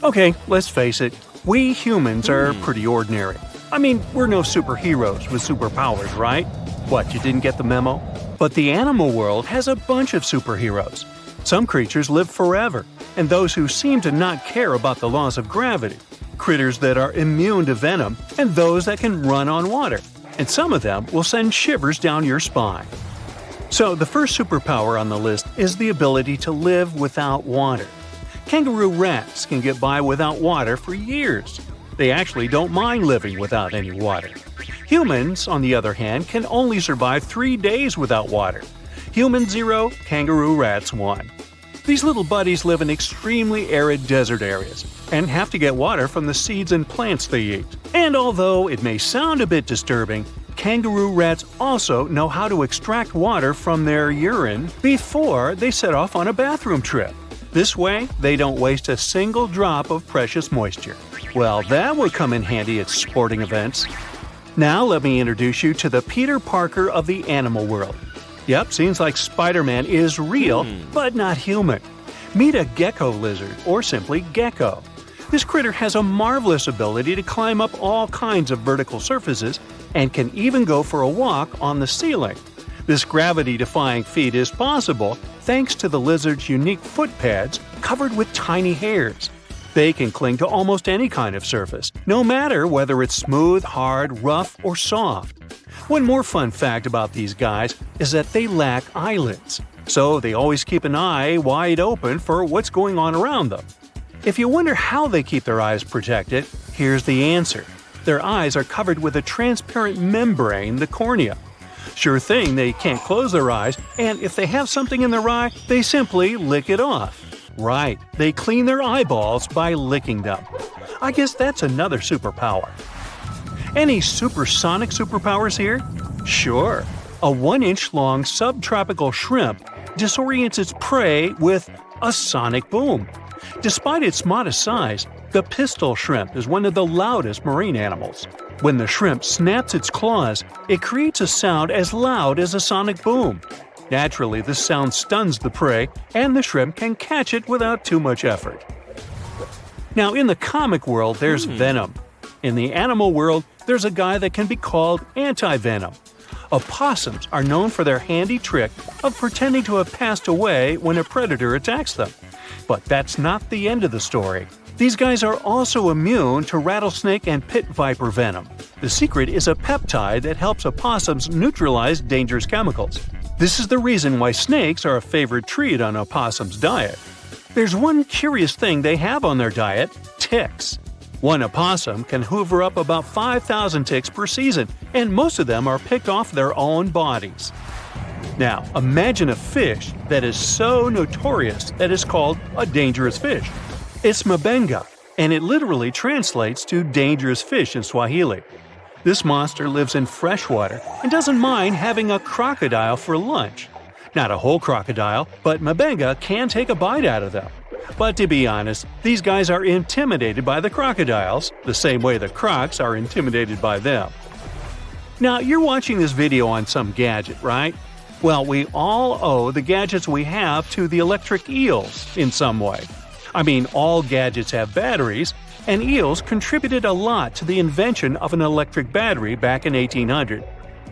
Okay, let's face it, we humans are pretty ordinary. I mean, we're no superheroes with superpowers, right? What, you didn't get the memo? But the animal world has a bunch of superheroes. Some creatures live forever, and those who seem to not care about the laws of gravity. Critters that are immune to venom, and those that can run on water. And some of them will send shivers down your spine. So the first superpower on the list is the ability to live without water. Kangaroo rats can get by without water for years. They actually don't mind living without any water. Humans, on the other hand, can only survive 3 days without water. Humans 0, kangaroo rats 1. These little buddies live in extremely arid desert areas and have to get water from the seeds and plants they eat. And although it may sound a bit disturbing, kangaroo rats also know how to extract water from their urine before they set off on a bathroom trip. This way, they don't waste a single drop of precious moisture. Well, that would come in handy at sporting events. Now let me introduce you to the Peter Parker of the animal world. Yep, seems like Spider-Man is real, but not human. Meet a gecko lizard, or simply gecko. This critter has a marvelous ability to climb up all kinds of vertical surfaces and can even go for a walk on the ceiling. This gravity-defying feat is possible thanks to the lizard's unique foot pads covered with tiny hairs. They can cling to almost any kind of surface, no matter whether it's smooth, hard, rough, or soft. One more fun fact about these guys is that they lack eyelids, so they always keep an eye wide open for what's going on around them. If you wonder how they keep their eyes protected, here's the answer. Their eyes are covered with a transparent membrane, the cornea. Sure thing, they can't close their eyes, and if they have something in their eye, they simply lick it off. Right, they clean their eyeballs by licking them. I guess that's another superpower. Any supersonic superpowers here? Sure. A 1-inch long subtropical shrimp disorients its prey with a sonic boom. Despite its modest size, the pistol shrimp is one of the loudest marine animals. When the shrimp snaps its claws, it creates a sound as loud as a sonic boom. Naturally, this sound stuns the prey, and the shrimp can catch it without too much effort. Now, in the comic world, there's venom. In the animal world, there's a guy that can be called anti-venom. Opossums are known for their handy trick of pretending to have passed away when a predator attacks them. But that's not the end of the story. These guys are also immune to rattlesnake and pit viper venom. The secret is a peptide that helps opossums neutralize dangerous chemicals. This is the reason why snakes are a favorite treat on opossums' diet. There's one curious thing they have on their diet: ticks. One opossum can hoover up about 5,000 ticks per season, and most of them are picked off their own bodies. Now, imagine a fish that is so notorious that it's called a dangerous fish. It's mabenga, and it literally translates to dangerous fish in Swahili. This monster lives in freshwater and doesn't mind having a crocodile for lunch. Not a whole crocodile, but mabenga can take a bite out of them. But to be honest, these guys are intimidated by the crocodiles, the same way the crocs are intimidated by them. Now, you're watching this video on some gadget, right? Well, we all owe the gadgets we have to the electric eels in some way. I mean, all gadgets have batteries, and eels contributed a lot to the invention of an electric battery back in 1800.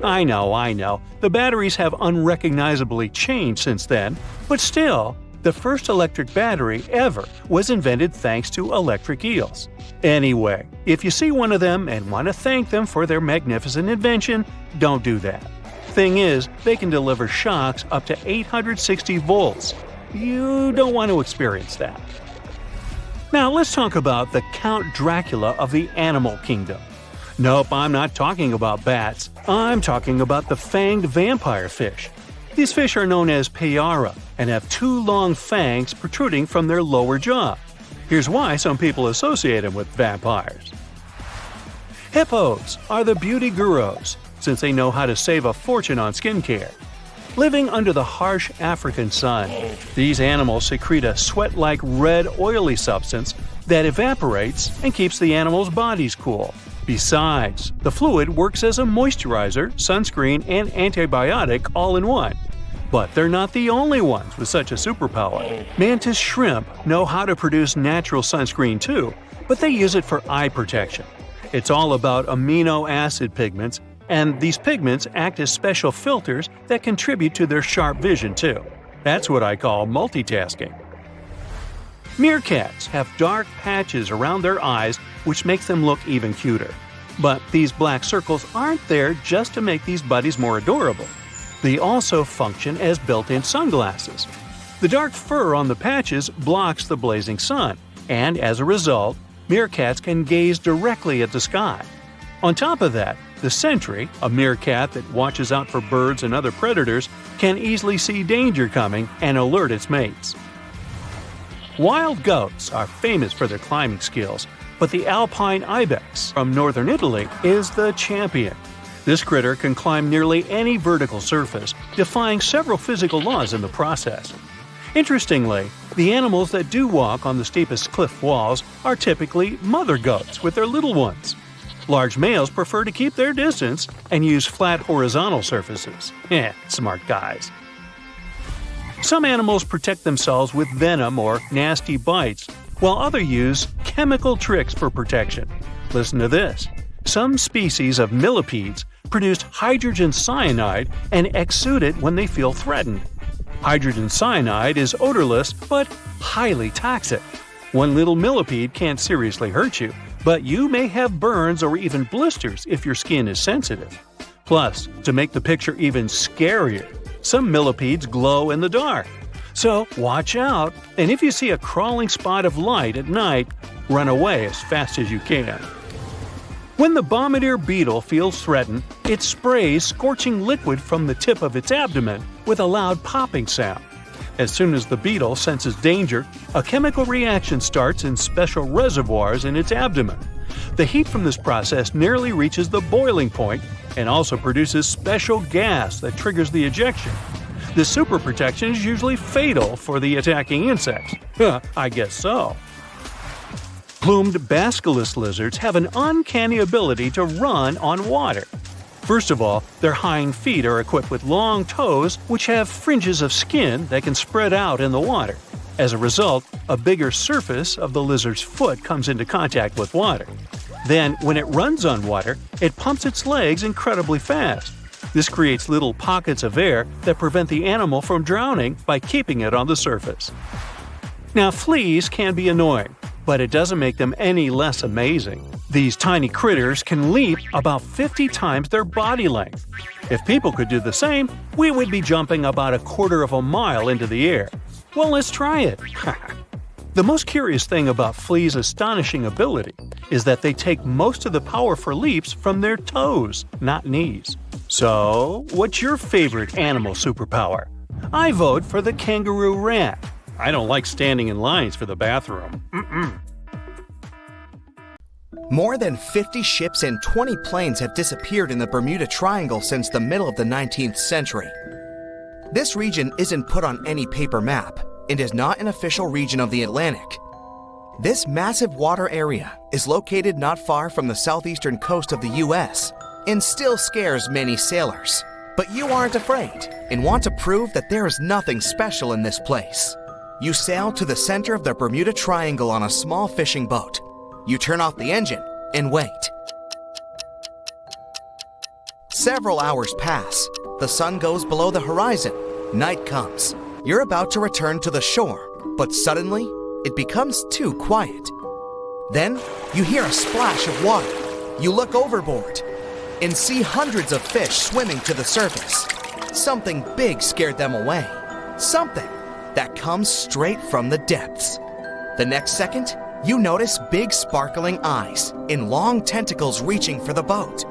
I know, the batteries have unrecognizably changed since then, but still, the first electric battery ever was invented thanks to electric eels. Anyway, if you see one of them and want to thank them for their magnificent invention, don't do that. Thing is, they can deliver shocks up to 860 volts. You don't want to experience that. Now let's talk about the Count Dracula of the animal kingdom. Nope, I'm not talking about bats. I'm talking about the fanged vampire fish. These fish are known as payara and have 2 long fangs protruding from their lower jaw. Here's why some people associate them with vampires. Hippos are the beauty gurus, since they know how to save a fortune on skincare. Living under the harsh African sun, these animals secrete a sweat-like red oily substance that evaporates and keeps the animals' bodies cool. Besides, the fluid works as a moisturizer, sunscreen, and antibiotic all in one. But they're not the only ones with such a superpower. Mantis shrimp know how to produce natural sunscreen too, but they use it for eye protection. It's all about amino acid pigments, and these pigments act as special filters that contribute to their sharp vision too. That's what I call multitasking. Meerkats have dark patches around their eyes which makes them look even cuter. But these black circles aren't there just to make these buddies more adorable. They also function as built-in sunglasses. The dark fur on the patches blocks the blazing sun, and as a result, meerkats can gaze directly at the sky. On top of that, the sentry, a meerkat that watches out for birds and other predators, can easily see danger coming and alert its mates. Wild goats are famous for their climbing skills, but the alpine ibex from northern Italy is the champion. This critter can climb nearly any vertical surface, defying several physical laws in the process. Interestingly, the animals that do walk on the steepest cliff walls are typically mother goats with their little ones. Large males prefer to keep their distance and use flat horizontal surfaces. Smart guys. Some animals protect themselves with venom or nasty bites, while others use chemical tricks for protection. Listen to this. Some species of millipedes produce hydrogen cyanide and exude it when they feel threatened. Hydrogen cyanide is odorless but highly toxic. One little millipede can't seriously hurt you, but you may have burns or even blisters if your skin is sensitive. Plus, to make the picture even scarier, some millipedes glow in the dark. So watch out, and if you see a crawling spot of light at night, run away as fast as you can. When the bombardier beetle feels threatened, it sprays scorching liquid from the tip of its abdomen with a loud popping sound. As soon as the beetle senses danger, a chemical reaction starts in special reservoirs in its abdomen. The heat from this process nearly reaches the boiling point and also produces special gas that triggers the ejection. This super protection is usually fatal for the attacking insects. I guess so. Plumed basilisk lizards have an uncanny ability to run on water. First of all, their hind feet are equipped with long toes which have fringes of skin that can spread out in the water. As a result, a bigger surface of the lizard's foot comes into contact with water. Then, when it runs on water, it pumps its legs incredibly fast. This creates little pockets of air that prevent the animal from drowning by keeping it on the surface. Now, fleas can be annoying, but it doesn't make them any less amazing. These tiny critters can leap about 50 times their body length. If people could do the same, we would be jumping about a quarter of a mile into the air. Well, let's try it. The most curious thing about fleas' astonishing ability is that they take most of the power for leaps from their toes, not knees. So, what's your favorite animal superpower? I vote for the kangaroo rat. I don't like standing in lines for the bathroom. More than 50 ships and 20 planes have disappeared in the Bermuda Triangle since the middle of the 19th century. This region isn't put on any paper map and is not an official region of the Atlantic. This massive water area is located not far from the southeastern coast of the US and still scares many sailors. But you aren't afraid and want to prove that there is nothing special in this place. You sail to the center of the Bermuda Triangle on a small fishing boat. You turn off the engine and wait. Several hours pass. The sun goes below the horizon. Night comes. You're about to return to the shore, but suddenly, it becomes too quiet. Then, you hear a splash of water. You look overboard and see hundreds of fish swimming to the surface. Something big scared them away. Something that comes straight from the depths. The next second, you notice big sparkling eyes and long tentacles reaching for the boat.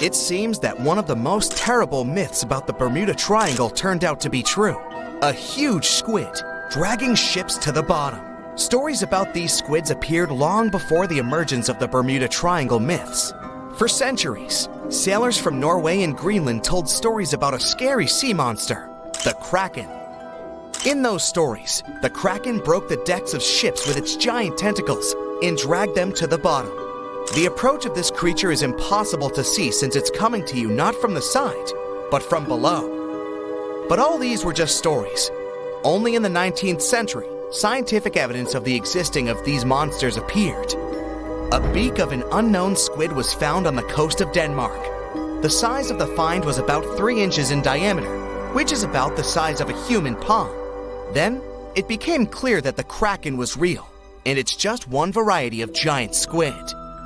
It seems that one of the most terrible myths about the Bermuda Triangle turned out to be true. A huge squid dragging ships to the bottom. Stories about these squids appeared long before the emergence of the Bermuda Triangle myths. For centuries, sailors from Norway and Greenland told stories about a scary sea monster, the Kraken. In those stories, the Kraken broke the decks of ships with its giant tentacles and dragged them to the bottom. The approach of this creature is impossible to see since it's coming to you not from the side, but from below. But all these were just stories. Only in the 19th century, scientific evidence of the existing of these monsters appeared. A beak of an unknown squid was found on the coast of Denmark. The size of the find was about 3 inches in diameter, which is about the size of a human palm. Then, it became clear that the kraken was real, and it's just one variety of giant squid.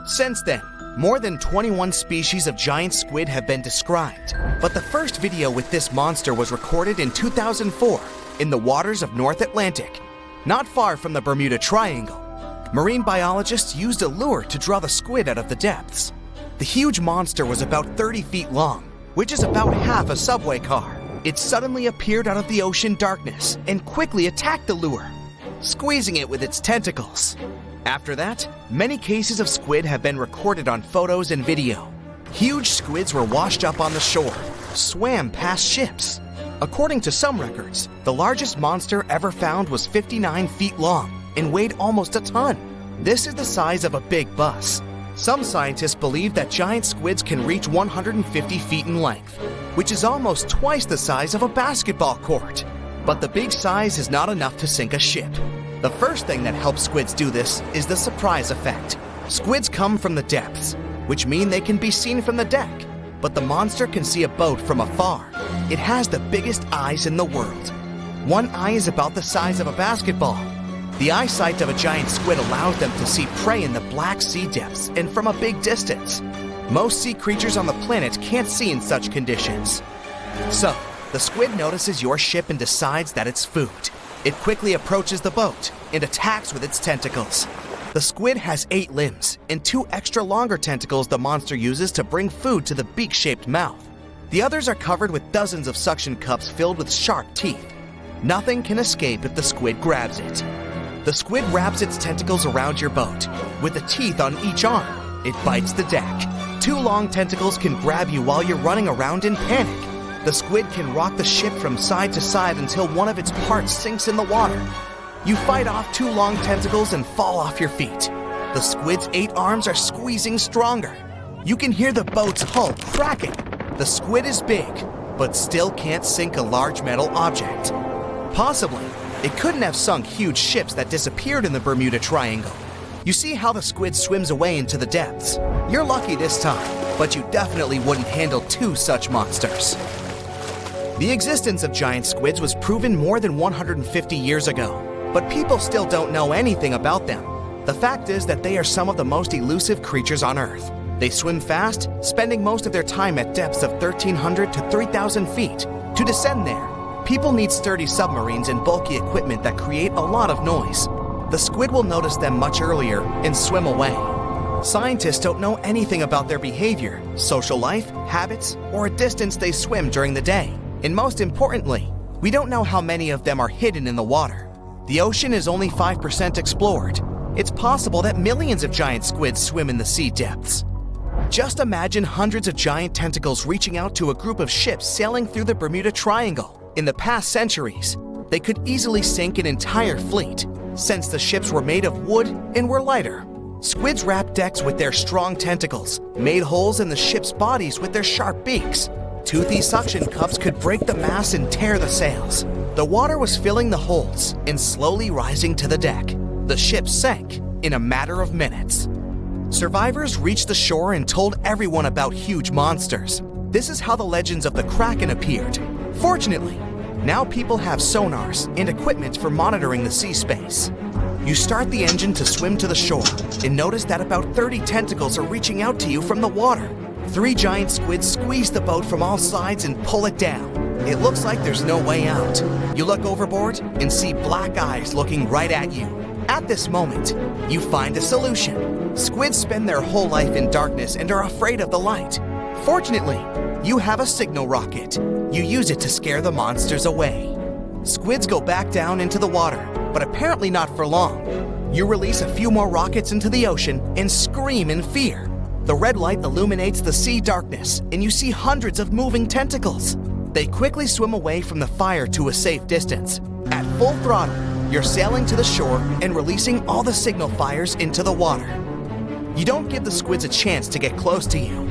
Since then, more than 21 species of giant squid have been described, but the first video with this monster was recorded in 2004 in the waters of North Atlantic, not far from the Bermuda Triangle. Marine biologists used a lure to draw the squid out of the depths. The huge monster was about 30 feet long, which is about half a subway car. It suddenly appeared out of the ocean darkness and quickly attacked the lure, squeezing it with its tentacles. After that, many cases of squid have been recorded on photos and video. Huge squids were washed up on the shore, swam past ships. According to some records, the largest monster ever found was 59 feet long and weighed almost a ton. This is the size of a big bus. Some scientists believe that giant squids can reach 150 feet in length, which is almost twice the size of a basketball court. But the big size is not enough to sink a ship. The first thing that helps squids do this is the surprise effect. Squids come from the depths, which mean they can be seen from the deck, but the monster can see a boat from afar. It has the biggest eyes in the world. One eye is about the size of a basketball. The eyesight of a giant squid allows them to see prey in the Black Sea depths and from a big distance. Most sea creatures on the planet can't see in such conditions. So, the squid notices your ship and decides that it's food. It quickly approaches the boat and attacks with its tentacles. The squid has 8 limbs and 2 extra longer tentacles the monster uses to bring food to the beak-shaped mouth. The others are covered with dozens of suction cups filled with sharp teeth. Nothing can escape if the squid grabs it. The squid wraps its tentacles around your boat. With the teeth on each arm, it bites the deck. 2 long tentacles can grab you while you're running around in panic. The squid can rock the ship from side to side until one of its parts sinks in the water. You fight off 2 long tentacles and fall off your feet. The squid's 8 arms are squeezing stronger. You can hear the boat's hull cracking. The squid is big, but still can't sink a large metal object. Possibly, it couldn't have sunk huge ships that disappeared in the Bermuda Triangle. You see how the squid swims away into the depths. You're lucky this time, but you definitely wouldn't handle 2 such monsters. The existence of giant squids was proven more than 150 years ago, but people still don't know anything about them. The fact is that they are some of the most elusive creatures on Earth. They swim fast, spending most of their time at depths of 1,300 to 3,000 feet. To descend there, people need sturdy submarines and bulky equipment that create a lot of noise. The squid will notice them much earlier and swim away. Scientists don't know anything about their behavior, social life, habits, or a distance they swim during the day. And most importantly, we don't know how many of them are hidden in the water. The ocean is only 5% explored. It's possible that millions of giant squids swim in the sea depths. Just imagine hundreds of giant tentacles reaching out to a group of ships sailing through the Bermuda Triangle. In the past centuries, they could easily sink an entire fleet, since the ships were made of wood and were lighter. Squids wrapped decks with their strong tentacles, made holes in the ship's bodies with their sharp beaks. Toothy suction cups could break the masts and tear the sails. The water was filling the holes and slowly rising to the deck. The ship sank in a matter of minutes. Survivors reached the shore and told everyone about huge monsters. This is how the legends of the Kraken appeared. Fortunately, now people have sonars and equipment for monitoring the sea space. You start the engine to swim to the shore and notice that about 30 tentacles are reaching out to you from the water. 3 giant squids squeeze the boat from all sides and pull it down. It looks like there's no way out. You look overboard and see black eyes looking right at you. At this moment, you find a solution. Squids spend their whole life in darkness and are afraid of the light. Fortunately, you have a signal rocket. You use it to scare the monsters away. Squids go back down into the water, but apparently not for long. You release a few more rockets into the ocean and scream in fear. The red light illuminates the sea darkness, and you see hundreds of moving tentacles. They quickly swim away from the fire to a safe distance. At full throttle, you're sailing to the shore and releasing all the signal fires into the water. You don't give the squids a chance to get close to you.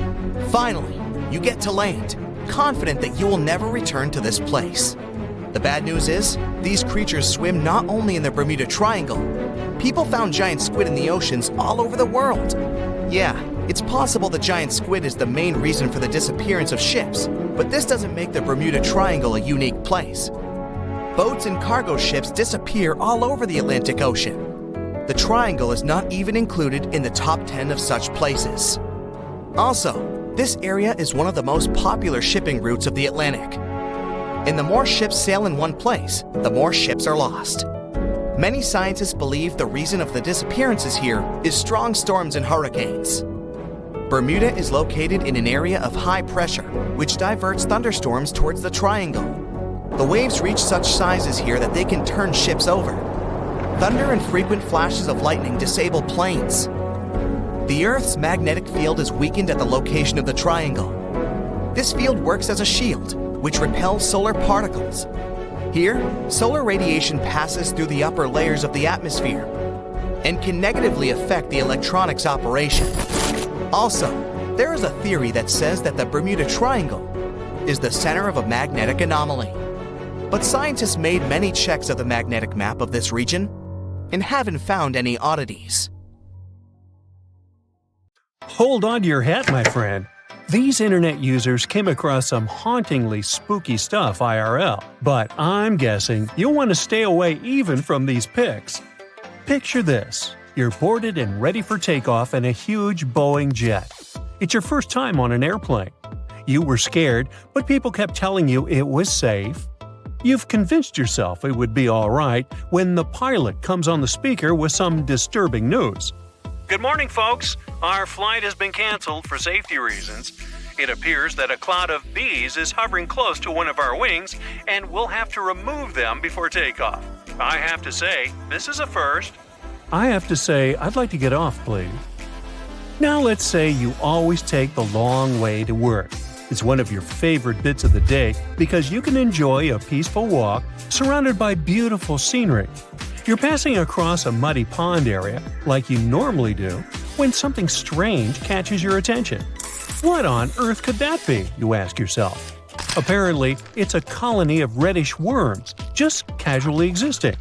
Finally, you get to land. confident that you will never return to this place. The bad news is, these creatures swim not only in the Bermuda Triangle. People found giant squid in the oceans all over the world. Yeah, it's possible the giant squid is the main reason for the disappearance of ships, but this doesn't make the Bermuda Triangle a unique place. Boats and cargo ships disappear all over the Atlantic Ocean. The Triangle is not even included in the top 10 of such places. Also, this area is one of the most popular shipping routes of the Atlantic. And the more ships sail in one place, the more ships are lost. Many scientists believe the reason of the disappearances here is strong storms and hurricanes. Bermuda is located in an area of high pressure, which diverts thunderstorms towards the triangle. The waves reach such sizes here that they can turn ships over. Thunder and frequent flashes of lightning disable planes. The Earth's magnetic field is weakened at the location of the triangle. This field works as a shield, which repels solar particles. Here, solar radiation passes through the upper layers of the atmosphere and can negatively affect the electronics operation. Also, there is a theory that says that the Bermuda Triangle is the center of a magnetic anomaly. But scientists made many checks of the magnetic map of this region and haven't found any oddities. Hold on to your hat, my friend. These internet users came across some hauntingly spooky stuff IRL, but I'm guessing you'll want to stay away even from these pics. Picture this. You're boarded and ready for takeoff in a huge Boeing jet. It's your first time on an airplane. You were scared, but people kept telling you it was safe. You've convinced yourself it would be all right when the pilot comes on the speaker with some disturbing news. Good morning, folks. Our flight has been canceled for safety reasons. It appears that a cloud of bees is hovering close to one of our wings, and we'll have to remove them before takeoff. I have to say, this is a first. I have to say, I'd like to get off, please. Now let's say you always take the long way to work. It's one of your favorite bits of the day because you can enjoy a peaceful walk surrounded by beautiful scenery. You're passing across a muddy pond area, like you normally do, when something strange catches your attention. What on earth could that be, you ask yourself? Apparently, it's a colony of reddish worms, just casually existing.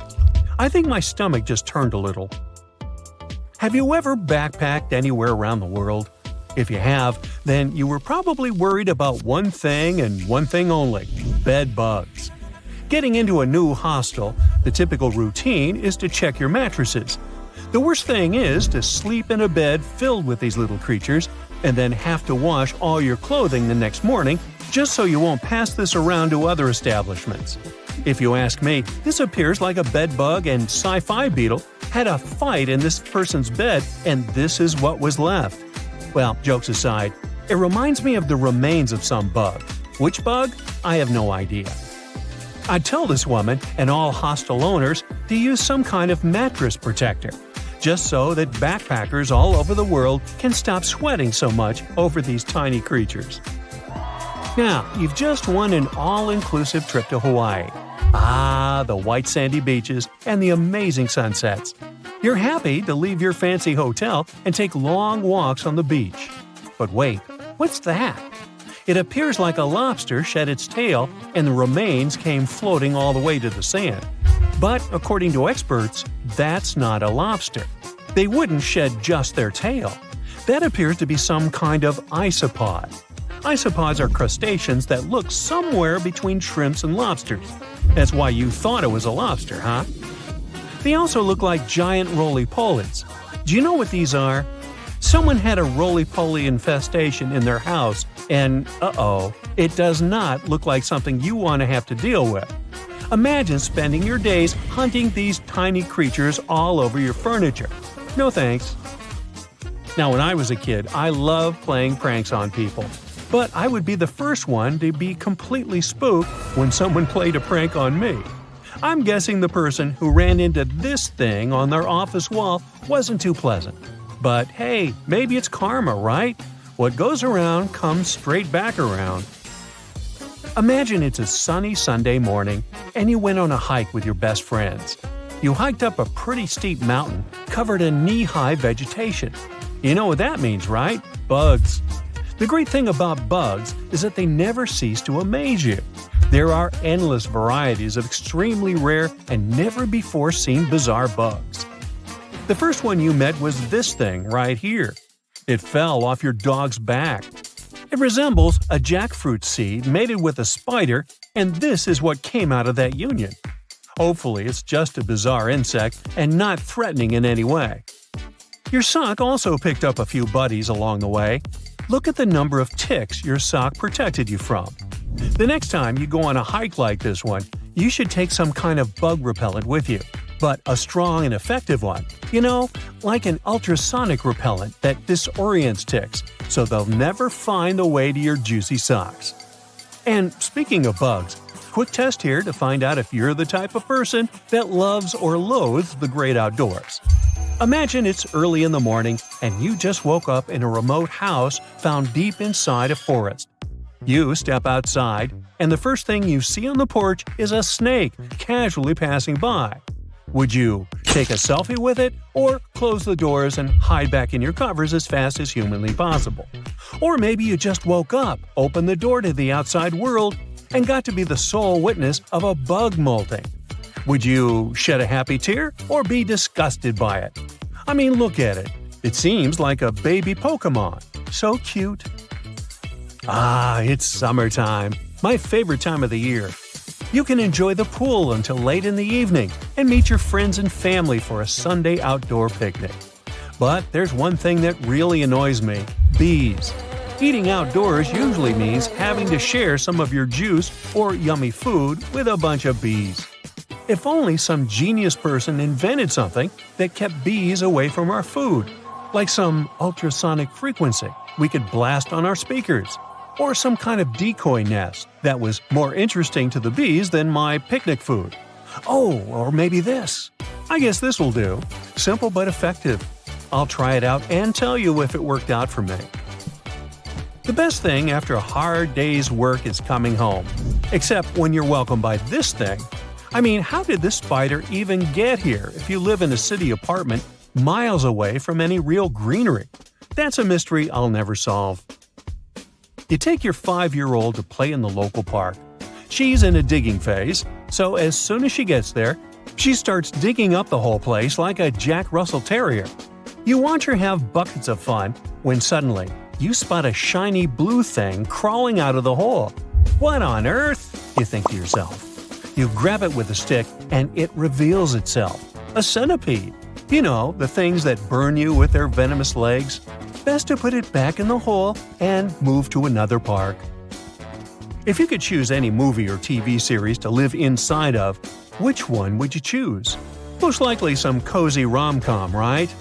I think my stomach just turned a little. Have you ever backpacked anywhere around the world? If you have, then you were probably worried about one thing and one thing only – bed bugs. Getting into a new hostel, the typical routine is to check your mattresses. The worst thing is to sleep in a bed filled with these little creatures and then have to wash all your clothing the next morning just so you won't pass this around to other establishments. If you ask me, this appears like a bed bug and sci-fi beetle had a fight in this person's bed and this is what was left. Well, jokes aside, it reminds me of the remains of some bug. Which bug? I have no idea. I'd tell this woman and all hostel owners to use some kind of mattress protector, just so that backpackers all over the world can stop sweating so much over these tiny creatures. Now, you've just won an all-inclusive trip to Hawaii. Ah, the white sandy beaches and the amazing sunsets. You're happy to leave your fancy hotel and take long walks on the beach. But wait, what's that? It appears like a lobster shed its tail and the remains came floating all the way to the sand. But according to experts, that's not a lobster. They wouldn't shed just their tail. That appears to be some kind of isopod. Isopods are crustaceans that look somewhere between shrimps and lobsters. That's why you thought it was a lobster, huh? They also look like giant roly-polies. Do you know what these are? Someone had a roly-poly infestation in their house, and it does not look like something you want to have to deal with. Imagine spending your days hunting these tiny creatures all over your furniture. No thanks. Now, when I was a kid, I loved playing pranks on people. But I would be the first one to be completely spooked when someone played a prank on me. I'm guessing the person who ran into this thing on their office wall wasn't too pleasant. But hey, maybe it's karma, right? What goes around comes straight back around. Imagine it's a sunny Sunday morning and you went on a hike with your best friends. You hiked up a pretty steep mountain covered in knee-high vegetation. You know what that means, right? Bugs. The great thing about bugs is that they never cease to amaze you. There are endless varieties of extremely rare and never-before-seen bizarre bugs. The first one you met was this thing right here. It fell off your dog's back. It resembles a jackfruit seed mated with a spider, and this is what came out of that union. Hopefully, it's just a bizarre insect and not threatening in any way. Your sock also picked up a few buddies along the way. Look at the number of ticks your sock protected you from. The next time you go on a hike like this one, you should take some kind of bug repellent with you, but a strong and effective one. Like an ultrasonic repellent that disorients ticks, so they'll never find the way to your juicy socks. And speaking of bugs, quick test here to find out if you're the type of person that loves or loathes the great outdoors. Imagine it's early in the morning and you just woke up in a remote house found deep inside a forest. You step outside, and the first thing you see on the porch is a snake casually passing by. Would you take a selfie with it, or close the doors and hide back in your covers as fast as humanly possible? Or maybe you just woke up, opened the door to the outside world, and got to be the sole witness of a bug molting. Would you shed a happy tear or be disgusted by it? I mean, look at it. It seems like a baby Pokemon. So cute. It's summertime, my favorite time of the year. You can enjoy the pool until late in the evening and meet your friends and family for a Sunday outdoor picnic. But there's one thing that really annoys me: bees. Eating outdoors usually means having to share some of your juice or yummy food with a bunch of bees. If only some genius person invented something that kept bees away from our food, like some ultrasonic frequency we could blast on our speakers, or some kind of decoy nest that was more interesting to the bees than my picnic food. Or maybe this. I guess this will do. Simple but effective. I'll try it out and tell you if it worked out for me. The best thing after a hard day's work is coming home. Except when you're welcomed by this thing. I mean, how did this spider even get here if you live in a city apartment miles away from any real greenery? That's a mystery I'll never solve. You take your 5-year-old to play in the local park. She's in a digging phase, so as soon as she gets there, she starts digging up the whole place like a Jack Russell Terrier. You watch her have buckets of fun when suddenly you spot a shiny blue thing crawling out of the hole. What on earth? You think to yourself. You grab it with a stick and it reveals itself. A centipede. The things that burn you with their venomous legs. Best to put it back in the hole and move to another park. If you could choose any movie or TV series to live inside of, which one would you choose? Most likely some cozy rom-com, right?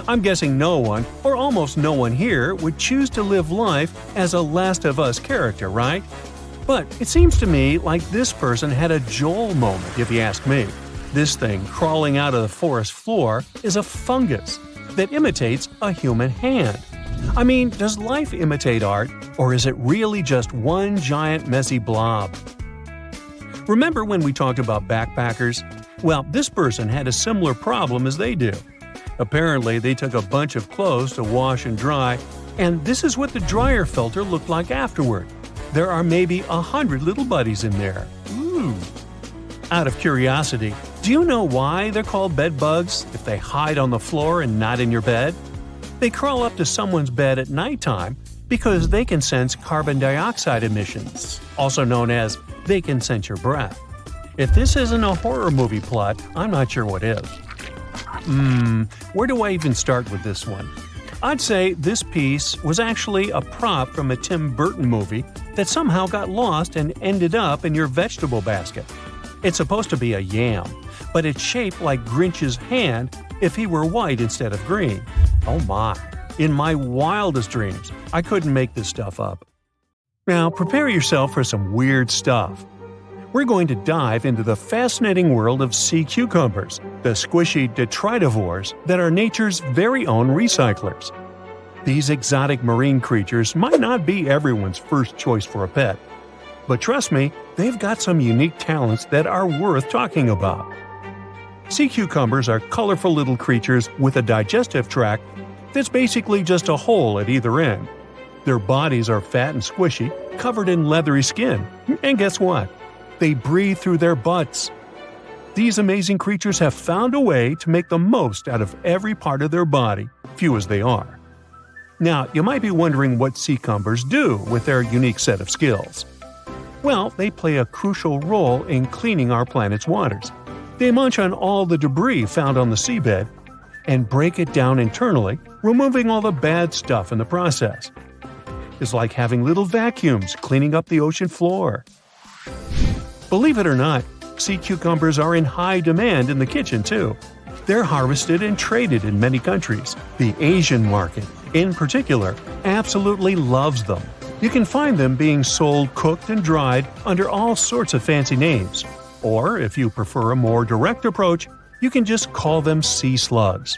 I'm guessing no one, or almost no one here, would choose to live life as a Last of Us character, right? But it seems to me like this person had a Joel moment, if you ask me. This thing crawling out of the forest floor is a fungus that imitates a human hand. I mean, does life imitate art, or is it really just one giant messy blob? Remember when we talked about backpackers? Well, this person had a similar problem as they do. Apparently, they took a bunch of clothes to wash and dry, and this is what the dryer filter looked like afterward. There are maybe 100 little buddies in there. Ooh. Out of curiosity, do you know why they're called bed bugs if they hide on the floor and not in your bed? They crawl up to someone's bed at nighttime because they can sense carbon dioxide emissions, also known as they can sense your breath. If this isn't a horror movie plot, I'm not sure what is. Where do I even start with this one? I'd say this piece was actually a prop from a Tim Burton movie that somehow got lost and ended up in your vegetable basket. It's supposed to be a yam, but it's shaped like Grinch's hand if he were white instead of green. Oh my. In my wildest dreams, I couldn't make this stuff up. Now prepare yourself for some weird stuff. We're going to dive into the fascinating world of sea cucumbers, the squishy detritivores that are nature's very own recyclers. These exotic marine creatures might not be everyone's first choice for a pet, but trust me, they've got some unique talents that are worth talking about. Sea cucumbers are colorful little creatures with a digestive tract that's basically just a hole at either end. Their bodies are fat and squishy, covered in leathery skin. And guess what? They breathe through their butts. These amazing creatures have found a way to make the most out of every part of their body, few as they are. Now, you might be wondering what sea cumbers do with their unique set of skills. Well, they play a crucial role in cleaning our planet's waters. They munch on all the debris found on the seabed and break it down internally, removing all the bad stuff in the process. It's like having little vacuums cleaning up the ocean floor. Believe it or not, sea cucumbers are in high demand in the kitchen too. They're harvested and traded in many countries. The Asian market, in particular, absolutely loves them. You can find them being sold cooked and dried under all sorts of fancy names. Or, if you prefer a more direct approach, you can just call them sea slugs.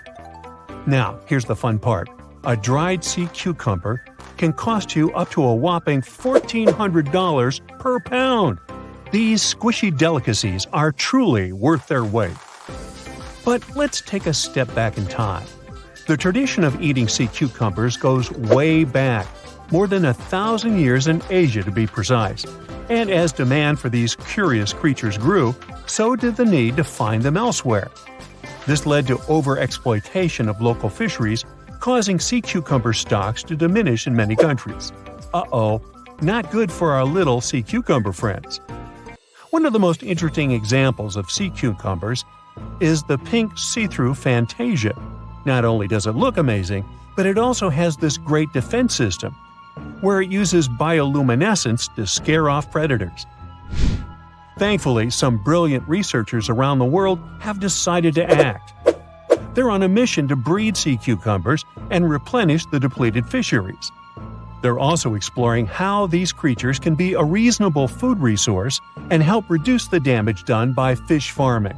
Now, here's the fun part. A dried sea cucumber can cost you up to a whopping $1,400 per pound. These squishy delicacies are truly worth their weight. But let's take a step back in time. The tradition of eating sea cucumbers goes way back, more than 1,000 years in Asia to be precise. And as demand for these curious creatures grew, so did the need to find them elsewhere. This led to overexploitation of local fisheries, causing sea cucumber stocks to diminish in many countries. Uh-oh, not good for our little sea cucumber friends. One of the most interesting examples of sea cucumbers is the pink see-through Fantasia. Not only does it look amazing, but it also has this great defense system, where it uses bioluminescence to scare off predators. Thankfully, some brilliant researchers around the world have decided to act. They're on a mission to breed sea cucumbers and replenish the depleted fisheries. They're also exploring how these creatures can be a reasonable food resource and help reduce the damage done by fish farming.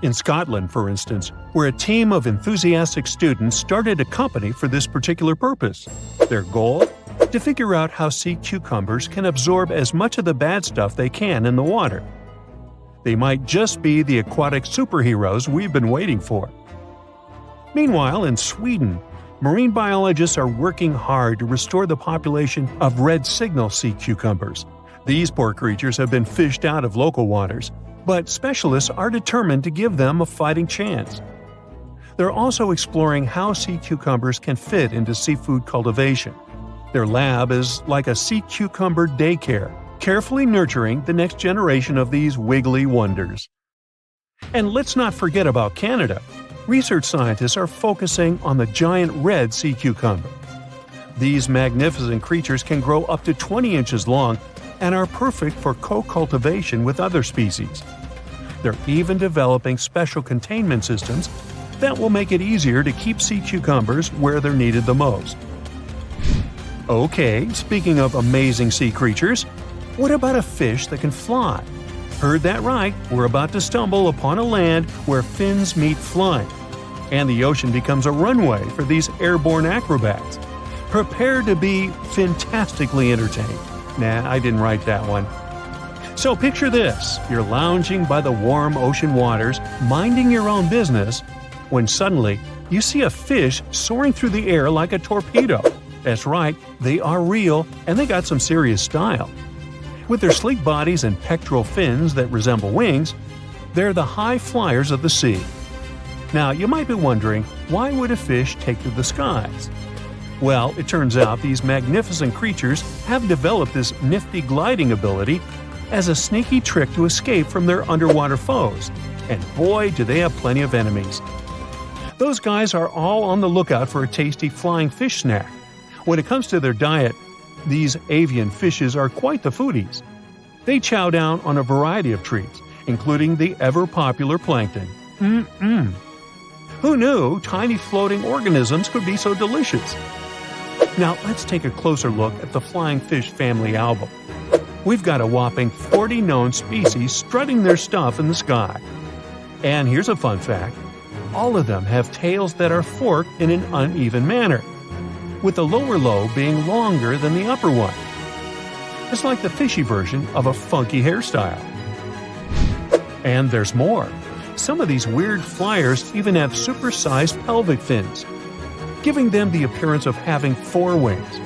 In Scotland, for instance, where a team of enthusiastic students started a company for this particular purpose. Their goal? To figure out how sea cucumbers can absorb as much of the bad stuff they can in the water. They might just be the aquatic superheroes we've been waiting for. Meanwhile, in Sweden, marine biologists are working hard to restore the population of red signal sea cucumbers. These poor creatures have been fished out of local waters, but specialists are determined to give them a fighting chance. They're also exploring how sea cucumbers can fit into seafood cultivation. Their lab is like a sea cucumber daycare, carefully nurturing the next generation of these wiggly wonders. And let's not forget about Canada. Research scientists are focusing on the giant red sea cucumber. These magnificent creatures can grow up to 20 inches long and are perfect for co-cultivation with other species. They're even developing special containment systems that will make it easier to keep sea cucumbers where they're needed the most. Okay, speaking of amazing sea creatures, what about a fish that can fly? Heard that right, we're about to stumble upon a land where fins meet flying, and the ocean becomes a runway for these airborne acrobats. Prepare to be fantastically entertained. Nah, I didn't write that one. So picture this, you're lounging by the warm ocean waters, minding your own business, when suddenly you see a fish soaring through the air like a torpedo. That's right, they are real, and they got some serious style. With their sleek bodies and pectoral fins that resemble wings, they're the high flyers of the sea. Now, you might be wondering, why would a fish take to the skies? Well, it turns out these magnificent creatures have developed this nifty gliding ability as a sneaky trick to escape from their underwater foes. And boy, do they have plenty of enemies. Those guys are all on the lookout for a tasty flying fish snack. When it comes to their diet, these avian fishes are quite the foodies. They chow down on a variety of treats, including the ever-popular plankton. Who knew tiny floating organisms could be so delicious? Now let's take a closer look at the flying fish family album. We've got a whopping 40 known species strutting their stuff in the sky. And here's a fun fact. All of them have tails that are forked in an uneven manner, with the lower lobe being longer than the upper one. It's like the fishy version of a funky hairstyle. And there's more. Some of these weird flyers even have supersized pelvic fins, giving them the appearance of having 4 wings.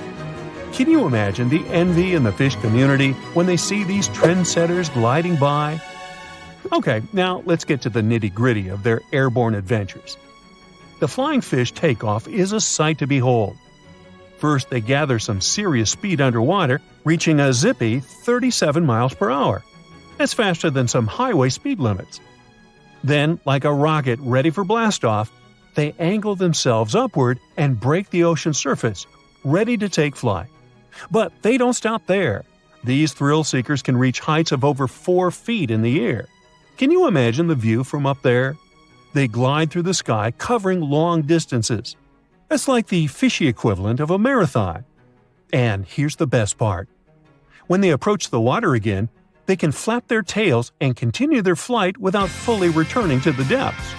Can you imagine the envy in the fish community when they see these trendsetters gliding by? Okay, now let's get to the nitty-gritty of their airborne adventures. The flying fish takeoff is a sight to behold. First, they gather some serious speed underwater, reaching a zippy 37 miles per hour. That's faster than some highway speed limits. Then, like a rocket ready for blastoff, they angle themselves upward and break the ocean surface, ready to take flight. But they don't stop there. These thrill seekers can reach heights of over 4 feet in the air. Can you imagine the view from up there? They glide through the sky, covering long distances. That's like the fishy equivalent of a marathon. And here's the best part. When they approach the water again, they can flap their tails and continue their flight without fully returning to the depths.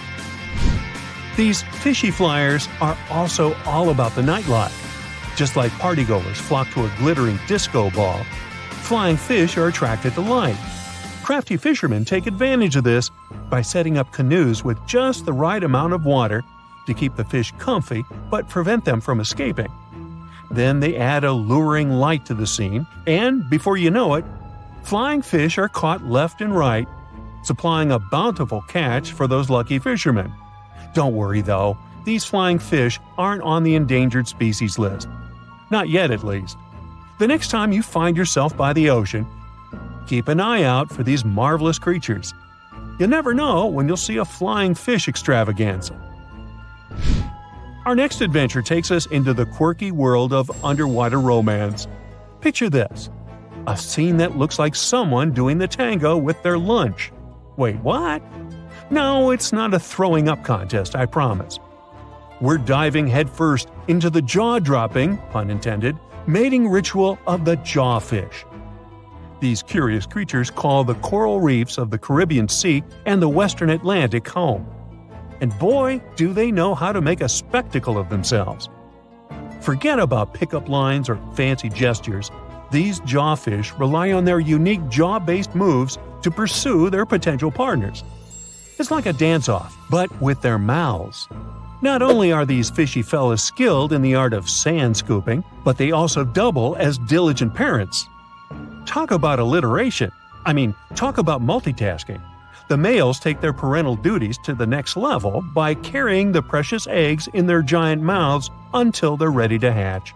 These fishy flyers are also all about the nightlife. Just like partygoers flock to a glittering disco ball, flying fish are attracted to light. Crafty fishermen take advantage of this by setting up canoes with just the right amount of water to keep the fish comfy but prevent them from escaping. Then they add a luring light to the scene, and before you know it, flying fish are caught left and right, supplying a bountiful catch for those lucky fishermen. Don't worry though, these flying fish aren't on the endangered species list. Not yet, at least. The next time you find yourself by the ocean, keep an eye out for these marvelous creatures. You never know when you'll see a flying fish extravaganza. Our next adventure takes us into the quirky world of underwater romance. Picture this: a scene that looks like someone doing the tango with their lunch. Wait, what? No, it's not a throwing up contest, I promise. We're diving headfirst into the jaw-dropping, pun intended, mating ritual of the jawfish. These curious creatures call the coral reefs of the Caribbean Sea and the Western Atlantic home. And boy, do they know how to make a spectacle of themselves. Forget about pickup lines or fancy gestures. These jawfish rely on their unique jaw-based moves to pursue their potential partners. It's like a dance-off, but with their mouths. Not only are these fishy fellas skilled in the art of sand scooping, but they also double as diligent parents. Talk about alliteration. Talk about multitasking. The males take their parental duties to the next level by carrying the precious eggs in their giant mouths until they're ready to hatch.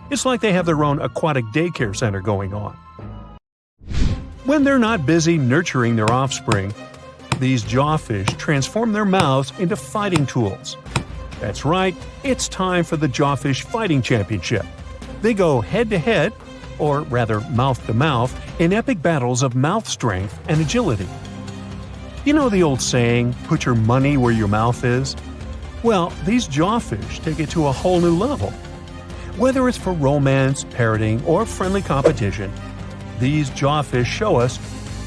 It's like they have their own aquatic daycare center going on. When they're not busy nurturing their offspring, these jawfish transform their mouths into fighting tools. That's right, it's time for the Jawfish Fighting Championship. They go head-to-head, or rather mouth-to-mouth, in epic battles of mouth strength and agility. You know the old saying, put your money where your mouth is? Well, these jawfish take it to a whole new level. Whether it's for romance, parroting, or friendly competition, these jawfish show us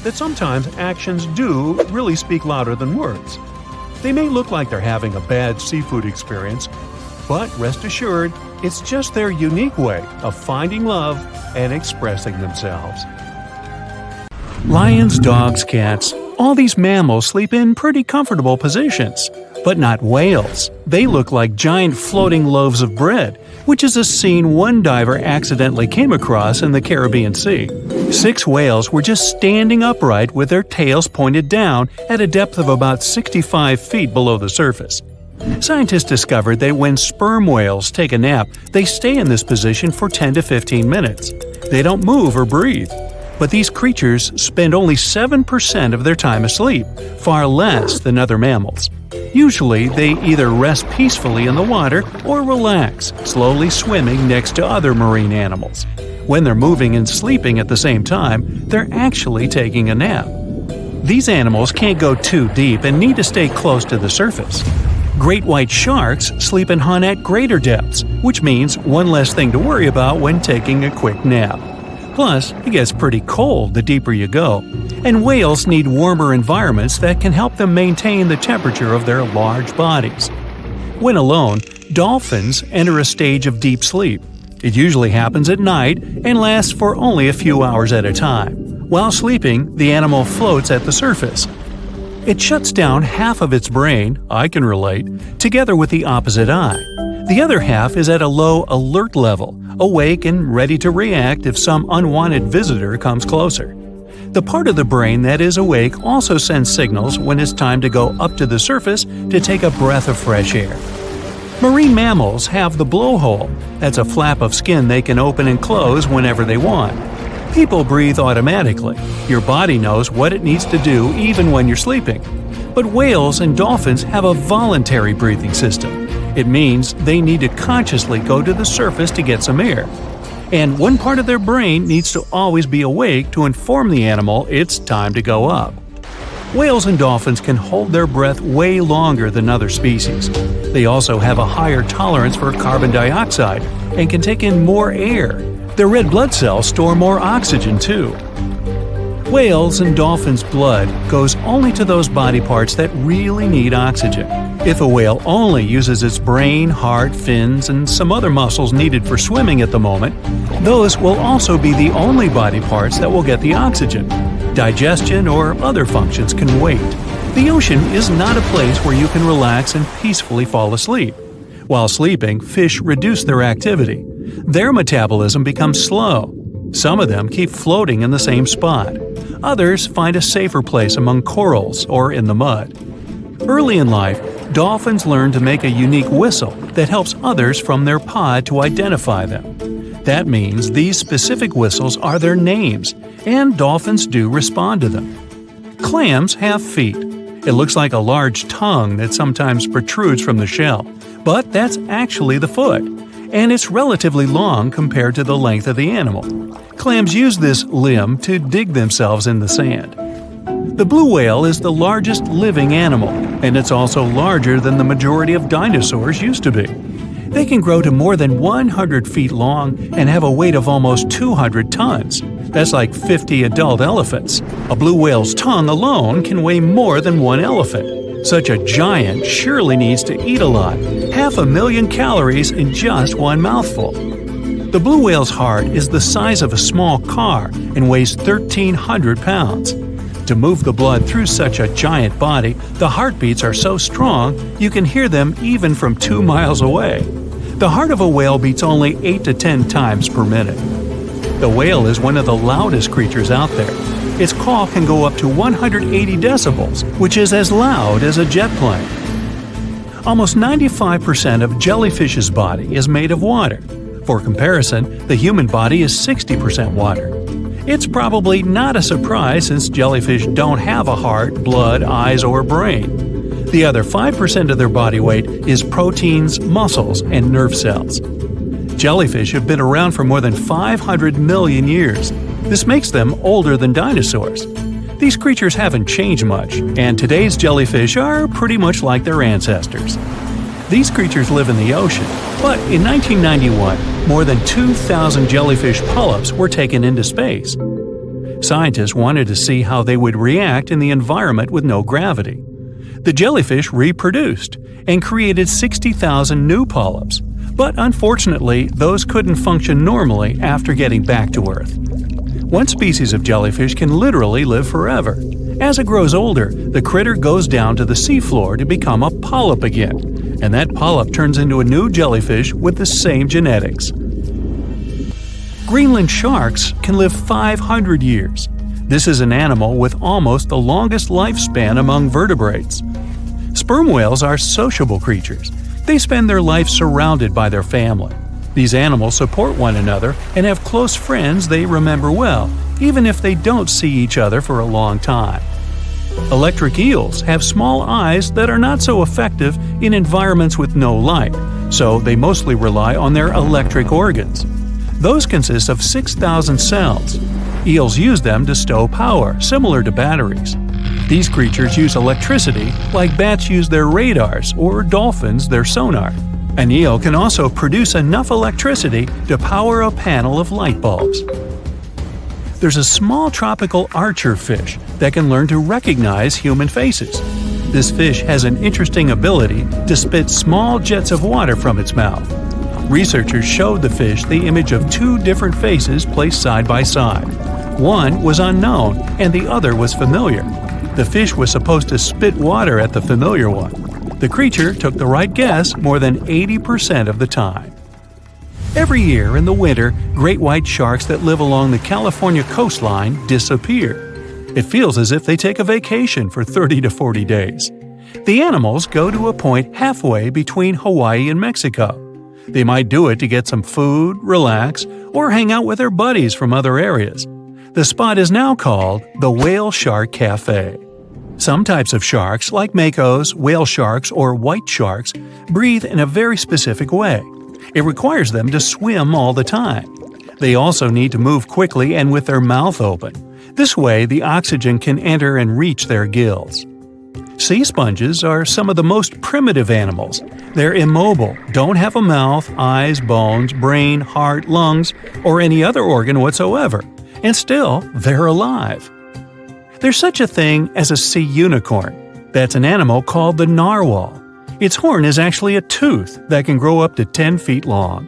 that sometimes actions do really speak louder than words. They may look like they're having a bad seafood experience, but rest assured, it's just their unique way of finding love and expressing themselves. Lions, dogs, cats, all these mammals sleep in pretty comfortable positions. But not whales. They look like giant floating loaves of bread, which is a scene one diver accidentally came across in the Caribbean Sea. 6 whales were just standing upright with their tails pointed down at a depth of about 65 feet below the surface. Scientists discovered that when sperm whales take a nap, they stay in this position for 10 to 15 minutes. They don't move or breathe. But these creatures spend only 7% of their time asleep, far less than other mammals. Usually, they either rest peacefully in the water or relax, slowly swimming next to other marine animals. When they're moving and sleeping at the same time, they're actually taking a nap. These animals can't go too deep and need to stay close to the surface. Great white sharks sleep and hunt at greater depths, which means one less thing to worry about when taking a quick nap. Plus, it gets pretty cold the deeper you go, and whales need warmer environments that can help them maintain the temperature of their large bodies. When alone, dolphins enter a stage of deep sleep. It usually happens at night and lasts for only a few hours at a time. While sleeping, the animal floats at the surface. It shuts down half of its brain, I can relate, together with the opposite eye. The other half is at a low alert level, awake and ready to react if some unwanted visitor comes closer. The part of the brain that is awake also sends signals when it's time to go up to the surface to take a breath of fresh air. Marine mammals have the blowhole. That's a flap of skin they can open and close whenever they want. People breathe automatically. Your body knows what it needs to do even when you're sleeping. But whales and dolphins have a voluntary breathing system. It means they need to consciously go to the surface to get some air. And one part of their brain needs to always be awake to inform the animal it's time to go up. Whales and dolphins can hold their breath way longer than other species. They also have a higher tolerance for carbon dioxide and can take in more air. Their red blood cells store more oxygen too. Whales and dolphins' blood goes only to those body parts that really need oxygen. If a whale only uses its brain, heart, fins, and some other muscles needed for swimming at the moment, those will also be the only body parts that will get the oxygen. Digestion or other functions can wait. The ocean is not a place where you can relax and peacefully fall asleep. While sleeping, fish reduce their activity. Their metabolism becomes slow. Some of them keep floating in the same spot. Others find a safer place among corals or in the mud. Early in life, dolphins learn to make a unique whistle that helps others from their pod to identify them. That means these specific whistles are their names, and dolphins do respond to them. Clams have feet. It looks like a large tongue that sometimes protrudes from the shell, but that's actually the foot, and it's relatively long compared to the length of the animal. Clams use this limb to dig themselves in the sand. The blue whale is the largest living animal, and it's also larger than the majority of dinosaurs used to be. They can grow to more than 100 feet long and have a weight of almost 200 tons. That's like 50 adult elephants. A blue whale's tongue alone can weigh more than one elephant. Such a giant surely needs to eat a lot, 500,000 calories in just one mouthful. The blue whale's heart is the size of a small car and weighs 1,300 pounds. To move the blood through such a giant body, the heartbeats are so strong you can hear them even from 2 miles away. The heart of a whale beats only 8 to 10 times per minute. The whale is one of the loudest creatures out there. Its call can go up to 180 decibels, which is as loud as a jet plane. Almost 95% of jellyfish's body is made of water. For comparison, the human body is 60% water. It's probably not a surprise since jellyfish don't have a heart, blood, eyes, or brain. The other 5% of their body weight is proteins, muscles, and nerve cells. Jellyfish have been around for more than 500 million years. This makes them older than dinosaurs. These creatures haven't changed much, and today's jellyfish are pretty much like their ancestors. These creatures live in the ocean, but in 1991, more than 2,000 jellyfish polyps were taken into space. Scientists wanted to see how they would react in the environment with no gravity. The jellyfish reproduced and created 60,000 new polyps, but unfortunately, those couldn't function normally after getting back to Earth. One species of jellyfish can literally live forever. As it grows older, the critter goes down to the seafloor to become a polyp again, and that polyp turns into a new jellyfish with the same genetics. Greenland sharks can live 500 years. This is an animal with almost the longest lifespan among vertebrates. Sperm whales are sociable creatures. They spend their life surrounded by their family. These animals support one another and have close friends they remember well, even if they don't see each other for a long time. Electric eels have small eyes that are not so effective in environments with no light, so they mostly rely on their electric organs. Those consist of 6,000 cells. Eels use them to stow power, similar to batteries. These creatures use electricity like bats use their radars or dolphins their sonar. An eel can also produce enough electricity to power a panel of light bulbs. There's a small tropical archer fish that can learn to recognize human faces. This fish has an interesting ability to spit small jets of water from its mouth. Researchers showed the fish the image of two different faces placed side by side. One was unknown and the other was familiar. The fish was supposed to spit water at the familiar one. The creature took the right guess more than 80% of the time. Every year in the winter, great white sharks that live along the California coastline disappear. It feels as if they take a vacation for 30 to 40 days. The animals go to a point halfway between Hawaii and Mexico. They might do it to get some food, relax, or hang out with their buddies from other areas. The spot is now called the Whale Shark Cafe. Some types of sharks, like makos, whale sharks, or white sharks, breathe in a very specific way. It requires them to swim all the time. They also need to move quickly and with their mouth open. This way, the oxygen can enter and reach their gills. Sea sponges are some of the most primitive animals. They're immobile, don't have a mouth, eyes, bones, brain, heart, lungs, or any other organ whatsoever, and still, they're alive. There's such a thing as a sea unicorn. That's an animal called the narwhal. Its horn is actually a tooth that can grow up to 10 feet long.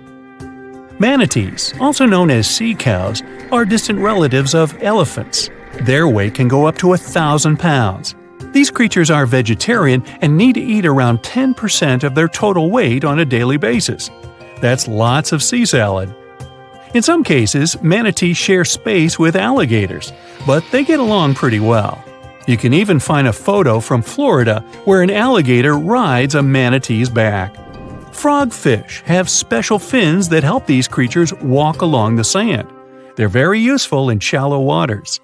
Manatees, also known as sea cows, are distant relatives of elephants. Their weight can go up to 1,000 pounds. These creatures are vegetarian and need to eat around 10% of their total weight on a daily basis. That's lots of sea salad. In some cases, manatees share space with alligators, but they get along pretty well. You can even find a photo from Florida where an alligator rides a manatee's back. Frogfish have special fins that help these creatures walk along the sand. They're very useful in shallow waters.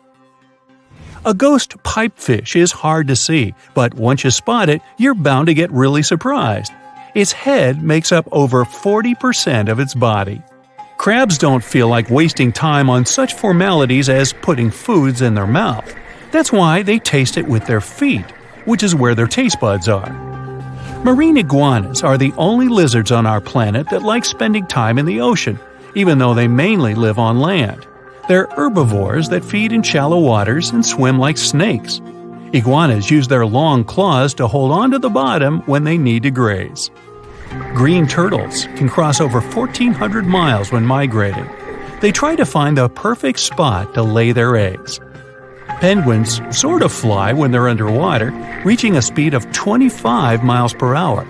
A ghost pipefish is hard to see, but once you spot it, you're bound to get really surprised. Its head makes up over 40% of its body. Crabs don't feel like wasting time on such formalities as putting foods in their mouth. That's why they taste it with their feet, which is where their taste buds are. Marine iguanas are the only lizards on our planet that like spending time in the ocean, even though they mainly live on land. They're herbivores that feed in shallow waters and swim like snakes. Iguanas use their long claws to hold on to the bottom when they need to graze. Green turtles can cross over 1,400 miles when migrating. They try to find the perfect spot to lay their eggs. Penguins sort of fly when they're underwater, reaching a speed of 25 miles per hour.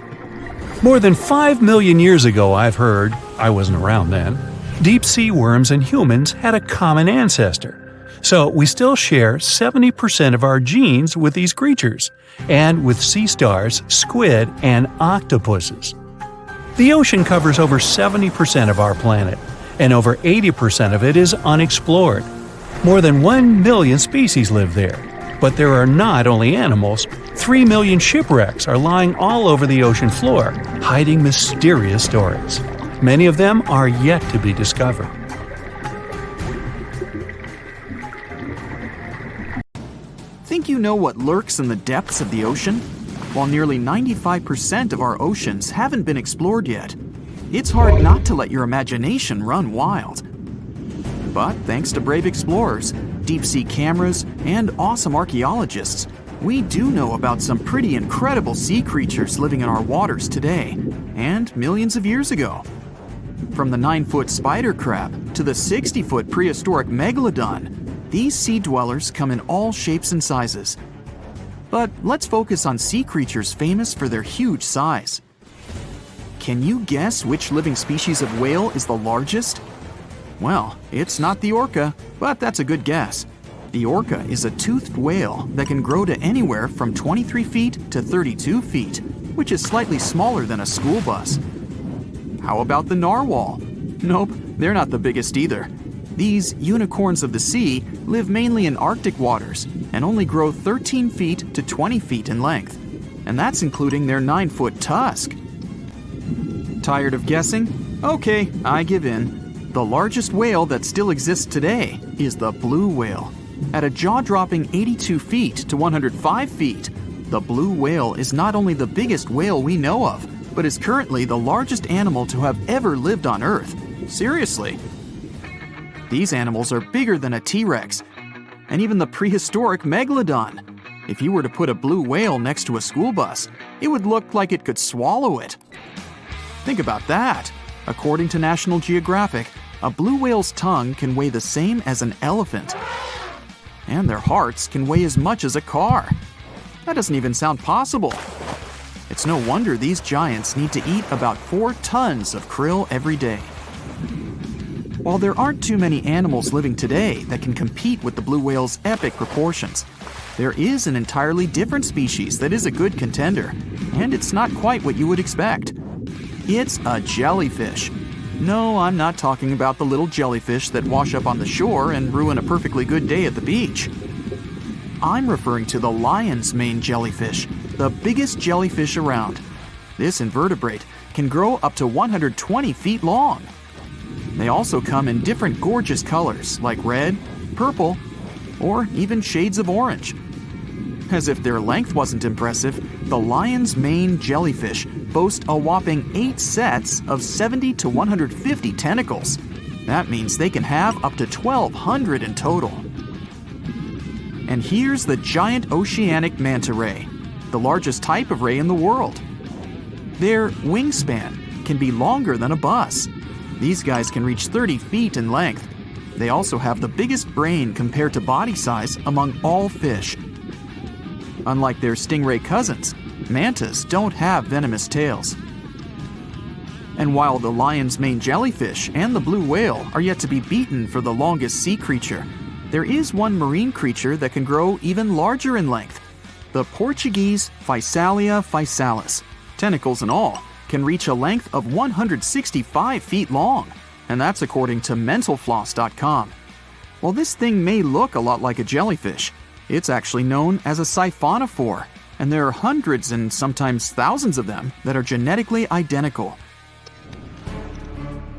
More than 5 million years ago, I've heard, I wasn't around then, deep-sea worms and humans had a common ancestor. So we still share 70% of our genes with these creatures, and with sea stars, squid, and octopuses. The ocean covers over 70% of our planet, and over 80% of it is unexplored. More than 1 million species live there. But there are not only animals, 3 million shipwrecks are lying all over the ocean floor, hiding mysterious stories. Many of them are yet to be discovered. Think you know what lurks in the depths of the ocean? While nearly 95% of our oceans haven't been explored yet, it's hard not to let your imagination run wild. But thanks to brave explorers, deep-sea cameras, and awesome archaeologists, we do know about some pretty incredible sea creatures living in our waters today, and millions of years ago. From the 9-foot spider crab to the 60-foot prehistoric megalodon, these sea dwellers come in all shapes and sizes. But let's focus on sea creatures famous for their huge size. Can you guess which living species of whale is the largest? Well, it's not the orca, but that's a good guess. The orca is a toothed whale that can grow to anywhere from 23 feet to 32 feet, which is slightly smaller than a school bus. How about the narwhal? Nope, they're not the biggest either. These unicorns of the sea live mainly in Arctic waters and only grow 13 feet to 20 feet in length, and that's including their 9-foot tusk. Tired of guessing? Okay, I give in. The largest whale that still exists today is the blue whale. At a jaw-dropping 82 feet to 105 feet, the blue whale is not only the biggest whale we know of, but is currently the largest animal to have ever lived on Earth. Seriously. These animals are bigger than a T-Rex, and even the prehistoric megalodon. If you were to put a blue whale next to a school bus, it would look like it could swallow it. Think about that. According to National Geographic, a blue whale's tongue can weigh the same as an elephant. And their hearts can weigh as much as a car. That doesn't even sound possible. It's no wonder these giants need to eat about 4 tons of krill every day. While there aren't too many animals living today that can compete with the blue whale's epic proportions, there is an entirely different species that is a good contender, and it's not quite what you would expect. It's a jellyfish. No, I'm not talking about the little jellyfish that wash up on the shore and ruin a perfectly good day at the beach. I'm referring to the lion's mane jellyfish, the biggest jellyfish around. This invertebrate can grow up to 120 feet long. They also come in different gorgeous colors like red, purple, or even shades of orange. As if their length wasn't impressive, the lion's mane jellyfish boast a whopping 8 sets of 70 to 150 tentacles. That means they can have up to 1,200 in total. And here's the giant oceanic manta ray, the largest type of ray in the world. Their wingspan can be longer than a bus. These guys can reach 30 feet in length. They also have the biggest brain compared to body size among all fish. Unlike their stingray cousins, mantas don't have venomous tails. And while the lion's mane jellyfish and the blue whale are yet to be beaten for the longest sea creature, there is one marine creature that can grow even larger in length. The Portuguese Physalia physalis, tentacles and all, can reach a length of 165 feet long, and that's according to mentalfloss.com. While this thing may look a lot like a jellyfish, it's actually known as a siphonophore, and there are hundreds and sometimes thousands of them that are genetically identical.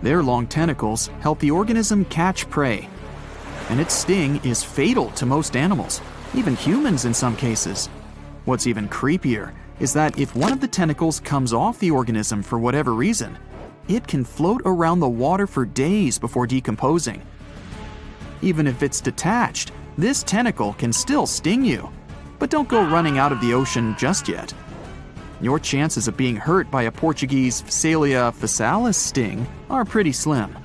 Their long tentacles help the organism catch prey, and its sting is fatal to most animals, even humans in some cases. What's even creepier is that if one of the tentacles comes off the organism for whatever reason, it can float around the water for days before decomposing. Even if it's detached, this tentacle can still sting you. But don't go running out of the ocean just yet. Your chances of being hurt by a Portuguese Physalia physalis sting are pretty slim.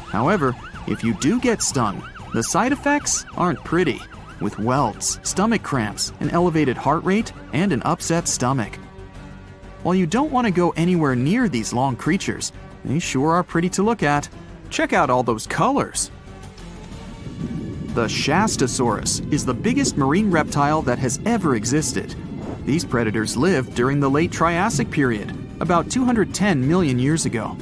However, if you do get stung, the side effects aren't pretty, with welts, stomach cramps, an elevated heart rate, and an upset stomach. While you don't want to go anywhere near these long creatures, they sure are pretty to look at. Check out all those colors. The Shastosaurus is the biggest marine reptile that has ever existed. These predators lived during the late Triassic period, about 210 million years ago.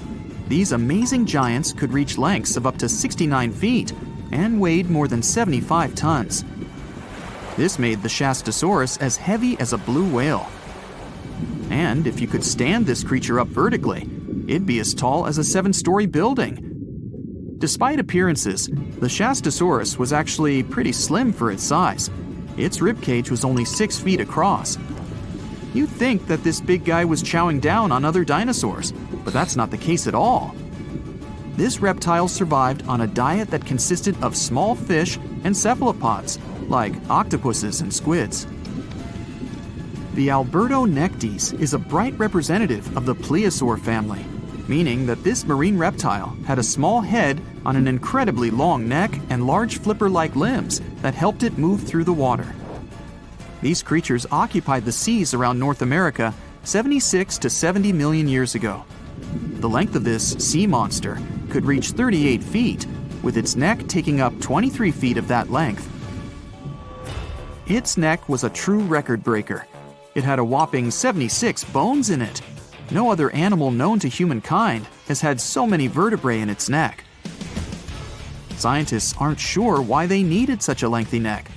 These amazing giants could reach lengths of up to 69 feet and weighed more than 75 tons. This made the Shastosaurus as heavy as a blue whale. And if you could stand this creature up vertically, it'd be as tall as a 7-story building. Despite appearances, the Shastosaurus was actually pretty slim for its size. Its ribcage was only 6 feet across. You'd think that this big guy was chowing down on other dinosaurs, but that's not the case at all. This reptile survived on a diet that consisted of small fish and cephalopods, like octopuses and squids. The Albertonectes is a bright representative of the plesiosaur family, meaning that this marine reptile had a small head on an incredibly long neck and large flipper-like limbs that helped it move through the water. These creatures occupied the seas around North America 76 to 70 million years ago. The length of this sea monster could reach 38 feet, with its neck taking up 23 feet of that length. Its neck was a true record breaker. It had a whopping 76 bones in it. No other animal known to humankind has had so many vertebrae in its neck. Scientists aren't sure why they needed such a lengthy neck.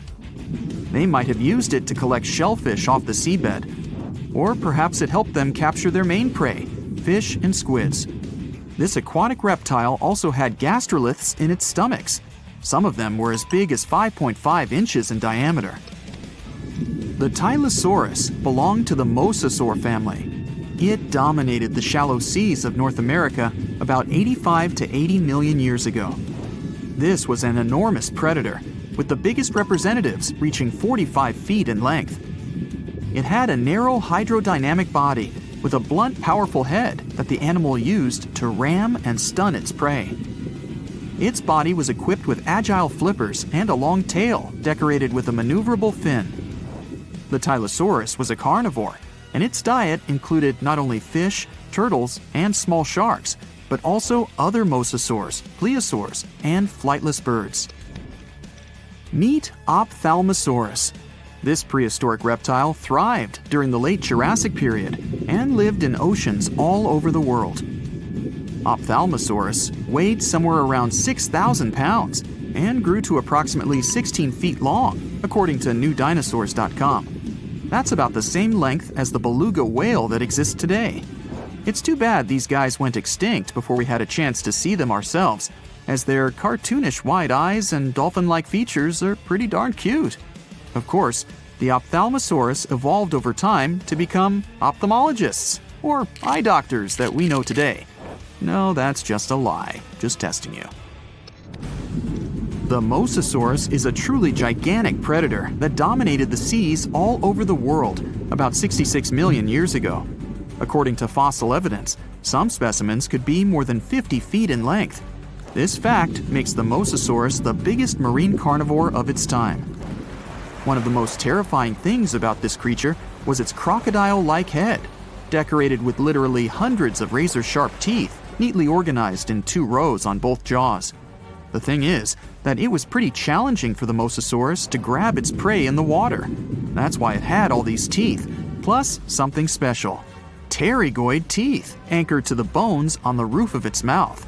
They might have used it to collect shellfish off the seabed, or perhaps it helped them capture their main prey, fish and squids. This aquatic reptile also had gastroliths in its stomachs. Some of them were as big as 5.5 inches in diameter. The Tylosaurus belonged to the Mosasaur family. It dominated the shallow seas of North America about 85 to 80 million years ago. This was an enormous predator, with the biggest representatives reaching 45 feet in length. It had a narrow hydrodynamic body with a blunt, powerful head that the animal used to ram and stun its prey. Its body was equipped with agile flippers and a long tail decorated with a maneuverable fin. The Tylosaurus was a carnivore, and its diet included not only fish, turtles, and small sharks, but also other mosasaurs, plesiosaurs, and flightless birds. Meet Ophthalmosaurus. This prehistoric reptile thrived during the late Jurassic period and lived in oceans all over the world. Ophthalmosaurus weighed somewhere around 6,000 pounds and grew to approximately 16 feet long, according to newdinosaurs.com. That's about the same length as the beluga whale that exists today. It's too bad these guys went extinct before we had a chance to see them ourselves, as their cartoonish wide eyes and dolphin-like features are pretty darn cute. Of course, the Ophthalmosaurus evolved over time to become ophthalmologists, or eye doctors that we know today. No, that's just a lie. Just testing you. The Mosasaurus is a truly gigantic predator that dominated the seas all over the world about 66 million years ago. According to fossil evidence, some specimens could be more than 50 feet in length. This fact makes the Mosasaurus the biggest marine carnivore of its time. One of the most terrifying things about this creature was its crocodile-like head, decorated with literally hundreds of razor-sharp teeth, neatly organized in 2 rows on both jaws. The thing is that it was pretty challenging for the Mosasaurus to grab its prey in the water. That's why it had all these teeth, plus something special: pterygoid teeth anchored to the bones on the roof of its mouth.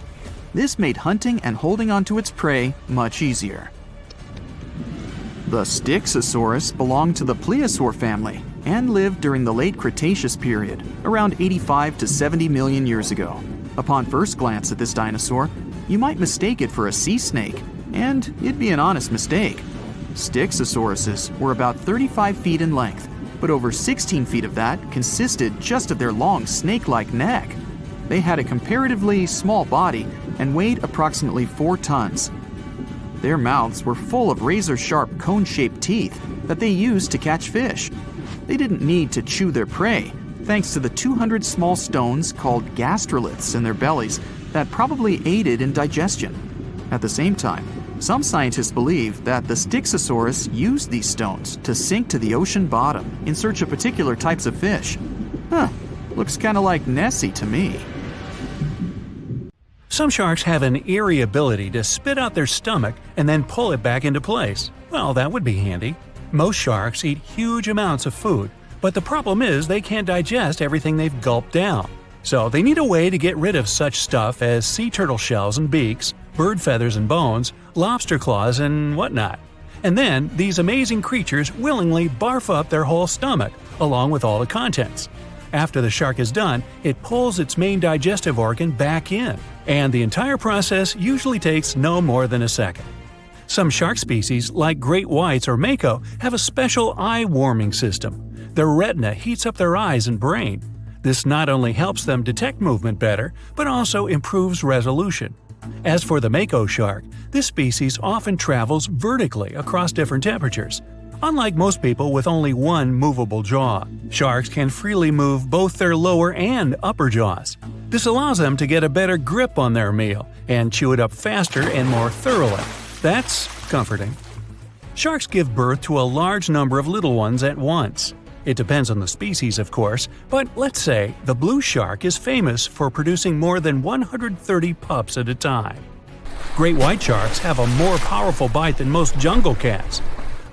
This made hunting and holding onto its prey much easier. The Styxosaurus belonged to the plesiosaur family and lived during the late Cretaceous period, around 85 to 70 million years ago. Upon first glance at this dinosaur, you might mistake it for a sea snake, and it'd be an honest mistake. Styxosauruses were about 35 feet in length, but over 16 feet of that consisted just of their long snake-like neck. They had a comparatively small body and weighed approximately 4 tons. Their mouths were full of razor-sharp cone-shaped teeth that they used to catch fish. They didn't need to chew their prey, thanks to the 200 small stones called gastroliths in their bellies that probably aided in digestion. At the same time, some scientists believe that the Styxosaurus used these stones to sink to the ocean bottom in search of particular types of fish. Looks kinda like Nessie to me. Some sharks have an eerie ability to spit out their stomach and then pull it back into place. Well, that would be handy. Most sharks eat huge amounts of food, but the problem is they can't digest everything they've gulped down. So they need a way to get rid of such stuff as sea turtle shells and beaks, bird feathers and bones, lobster claws and whatnot. And then these amazing creatures willingly barf up their whole stomach, along with all the contents. After the shark is done, it pulls its main digestive organ back in, and the entire process usually takes no more than a second. Some shark species, like great whites or mako, have a special eye-warming system. Their retina heats up their eyes and brain. This not only helps them detect movement better, but also improves resolution. As for the mako shark, this species often travels vertically across different temperatures. Unlike most people with only one movable jaw, sharks can freely move both their lower and upper jaws. This allows them to get a better grip on their meal and chew it up faster and more thoroughly. That's comforting. Sharks give birth to a large number of little ones at once. It depends on the species, of course, but let's say the blue shark is famous for producing more than 130 pups at a time. Great white sharks have a more powerful bite than most jungle cats.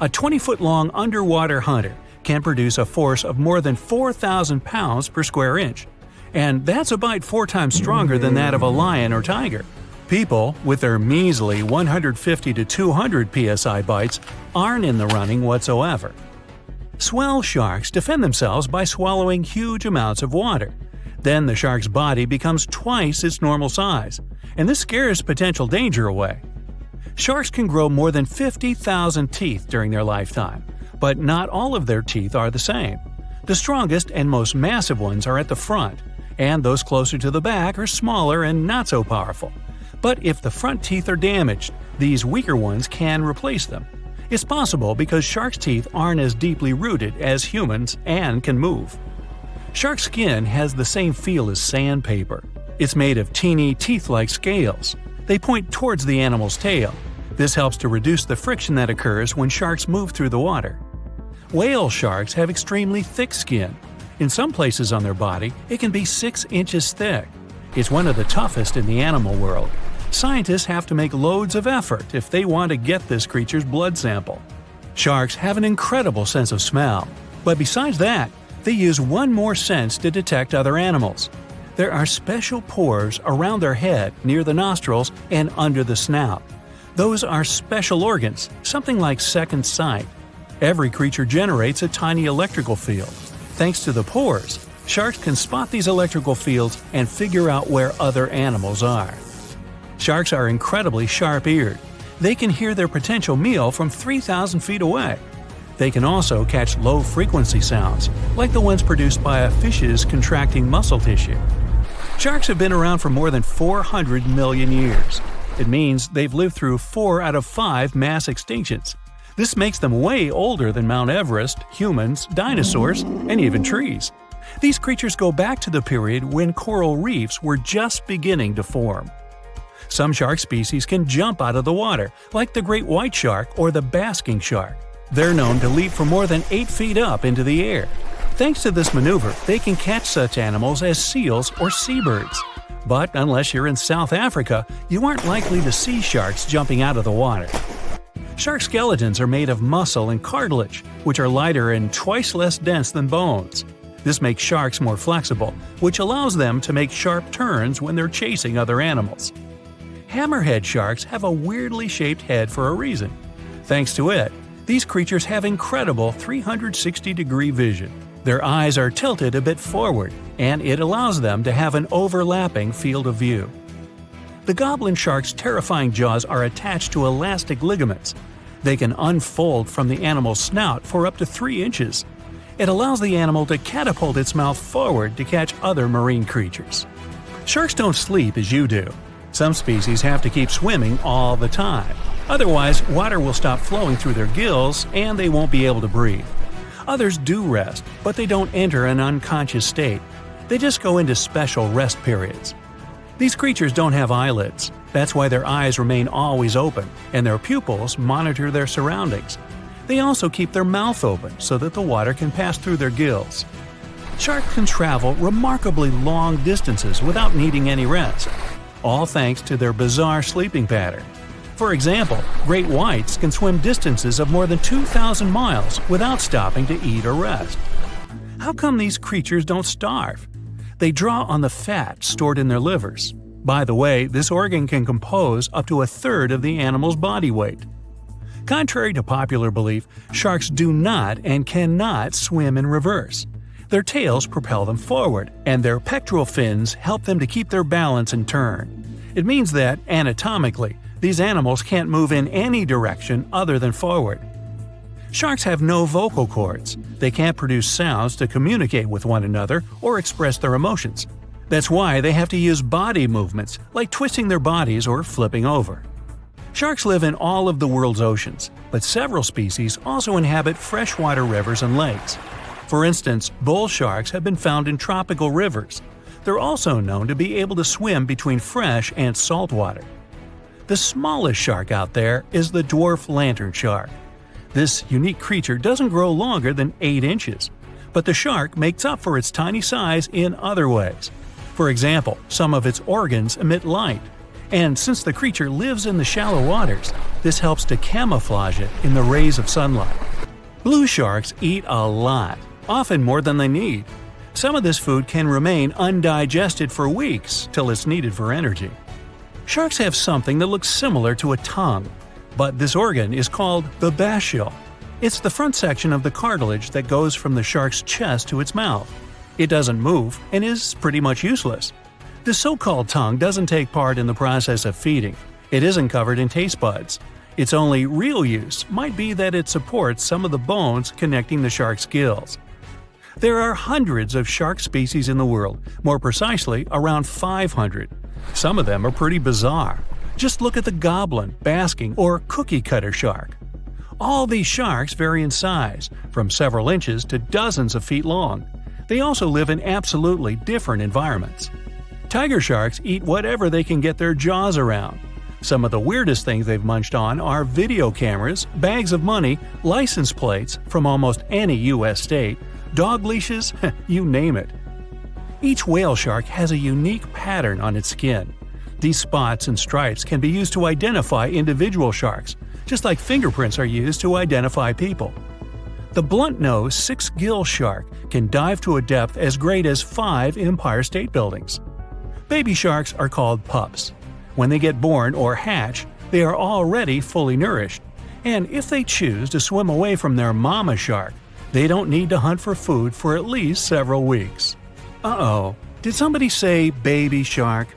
A 20-foot-long underwater hunter can produce a force of more than 4,000 pounds per square inch. And that's a bite 4 times stronger than that of a lion or tiger. People, with their measly 150 to 200 psi bites, aren't in the running whatsoever. Swell sharks defend themselves by swallowing huge amounts of water. Then the shark's body becomes twice its normal size, and this scares potential danger away. Sharks can grow more than 50,000 teeth during their lifetime, but not all of their teeth are the same. The strongest and most massive ones are at the front, and those closer to the back are smaller and not so powerful. But if the front teeth are damaged, these weaker ones can replace them. It's possible because sharks' teeth aren't as deeply rooted as humans and can move. Shark skin has the same feel as sandpaper. It's made of teeny, teeth-like scales. They point towards the animal's tail. This helps to reduce the friction that occurs when sharks move through the water. Whale sharks have extremely thick skin. In some places on their body, it can be 6 inches thick. It's one of the toughest in the animal world. Scientists have to make loads of effort if they want to get this creature's blood sample. Sharks have an incredible sense of smell, but besides that, they use one more sense to detect other animals. There are special pores around their head, near the nostrils, and under the snout. Those are special organs, something like second sight. Every creature generates a tiny electrical field. Thanks to the pores, sharks can spot these electrical fields and figure out where other animals are. Sharks are incredibly sharp-eared. They can hear their potential meal from 3,000 feet away. They can also catch low-frequency sounds, like the ones produced by a fish's contracting muscle tissue. Sharks have been around for more than 400 million years. It means they've lived through 4 out of 5 mass extinctions. This makes them way older than Mount Everest, humans, dinosaurs, and even trees. These creatures go back to the period when coral reefs were just beginning to form. Some shark species can jump out of the water, like the great white shark or the basking shark. They're known to leap from more than 8 feet up into the air. Thanks to this maneuver, they can catch such animals as seals or seabirds. But unless you're in South Africa, you aren't likely to see sharks jumping out of the water. Shark skeletons are made of muscle and cartilage, which are lighter and twice less dense than bones. This makes sharks more flexible, which allows them to make sharp turns when they're chasing other animals. Hammerhead sharks have a weirdly shaped head for a reason. Thanks to it, these creatures have incredible 360-degree vision. Their eyes are tilted a bit forward, and it allows them to have an overlapping field of view. The goblin shark's terrifying jaws are attached to elastic ligaments. They can unfold from the animal's snout for up to 3 inches. It allows the animal to catapult its mouth forward to catch other marine creatures. Sharks don't sleep as you do. Some species have to keep swimming all the time. Otherwise, water will stop flowing through their gills and they won't be able to breathe. Others do rest, but they don't enter an unconscious state. They just go into special rest periods. These creatures don't have eyelids. That's why their eyes remain always open, and their pupils monitor their surroundings. They also keep their mouth open so that the water can pass through their gills. Sharks can travel remarkably long distances without needing any rest, all thanks to their bizarre sleeping pattern. For example, great whites can swim distances of more than 2,000 miles without stopping to eat or rest. How come these creatures don't starve? They draw on the fat stored in their livers. By the way, this organ can compose up to 1/3 of the animal's body weight. Contrary to popular belief, sharks do not and cannot swim in reverse. Their tails propel them forward, and their pectoral fins help them to keep their balance and turn. It means that, anatomically, these animals can't move in any direction other than forward. Sharks have no vocal cords. They can't produce sounds to communicate with one another or express their emotions. That's why they have to use body movements, like twisting their bodies or flipping over. Sharks live in all of the world's oceans, but several species also inhabit freshwater rivers and lakes. For instance, bull sharks have been found in tropical rivers. They're also known to be able to swim between fresh and salt water. The smallest shark out there is the dwarf lantern shark. This unique creature doesn't grow longer than 8 inches, but the shark makes up for its tiny size in other ways. For example, some of its organs emit light, and since the creature lives in the shallow waters, this helps to camouflage it in the rays of sunlight. Blue sharks eat a lot, often more than they need. Some of this food can remain undigested for weeks till it's needed for energy. Sharks have something that looks similar to a tongue, but this organ is called the basial. It's the front section of the cartilage that goes from the shark's chest to its mouth. It doesn't move and is pretty much useless. The so-called tongue doesn't take part in the process of feeding. It isn't covered in taste buds. Its only real use might be that it supports some of the bones connecting the shark's gills. There are hundreds of shark species in the world, more precisely around 500. Some of them are pretty bizarre. Just look at the goblin, basking, or cookie-cutter shark. All these sharks vary in size, from several inches to dozens of feet long. They also live in absolutely different environments. Tiger sharks eat whatever they can get their jaws around. Some of the weirdest things they've munched on are video cameras, bags of money, license plates from almost any U.S. state, dog leashes, you name it. Each whale shark has a unique pattern on its skin. These spots and stripes can be used to identify individual sharks, just like fingerprints are used to identify people. The blunt-nosed six-gill shark can dive to a depth as great as 5 Empire State Buildings. Baby sharks are called pups. When they get born or hatch, they are already fully nourished, and if they choose to swim away from their mama shark, they don't need to hunt for food for at least several weeks. Uh-oh, did somebody say baby shark?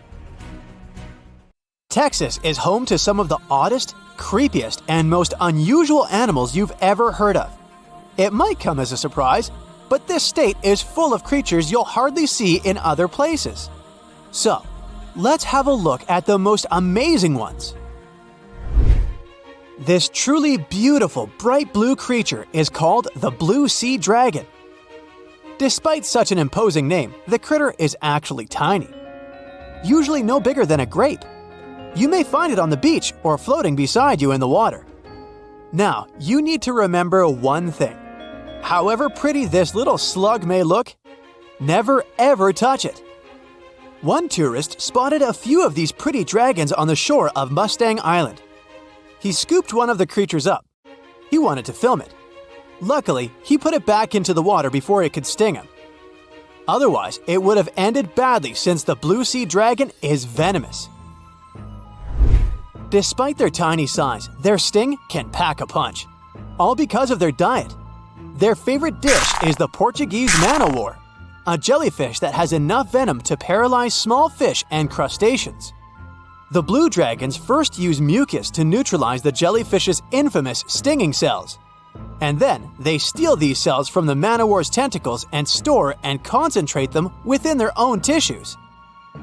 Texas is home to some of the oddest, creepiest, and most unusual animals you've ever heard of. It might come as a surprise, but this state is full of creatures you'll hardly see in other places. So, let's have a look at the most amazing ones. This truly beautiful bright blue creature is called the blue sea dragon. Despite such an imposing name, the critter is actually tiny. Usually no bigger than a grape. You may find it on the beach or floating beside you in the water. Now, you need to remember one thing. However pretty this little slug may look, never ever touch it. One tourist spotted a few of these pretty dragons on the shore of Mustang Island. He scooped one of the creatures up. He wanted to film it. Luckily, he put it back into the water before it could sting him. Otherwise, it would have ended badly since the blue sea dragon is venomous. Despite their tiny size, their sting can pack a punch. All because of their diet. Their favorite dish is the Portuguese man-o-war, a jellyfish that has enough venom to paralyze small fish and crustaceans. The blue dragons first use mucus to neutralize the jellyfish's infamous stinging cells. And then they steal these cells from the man-o-war's tentacles and store and concentrate them within their own tissues.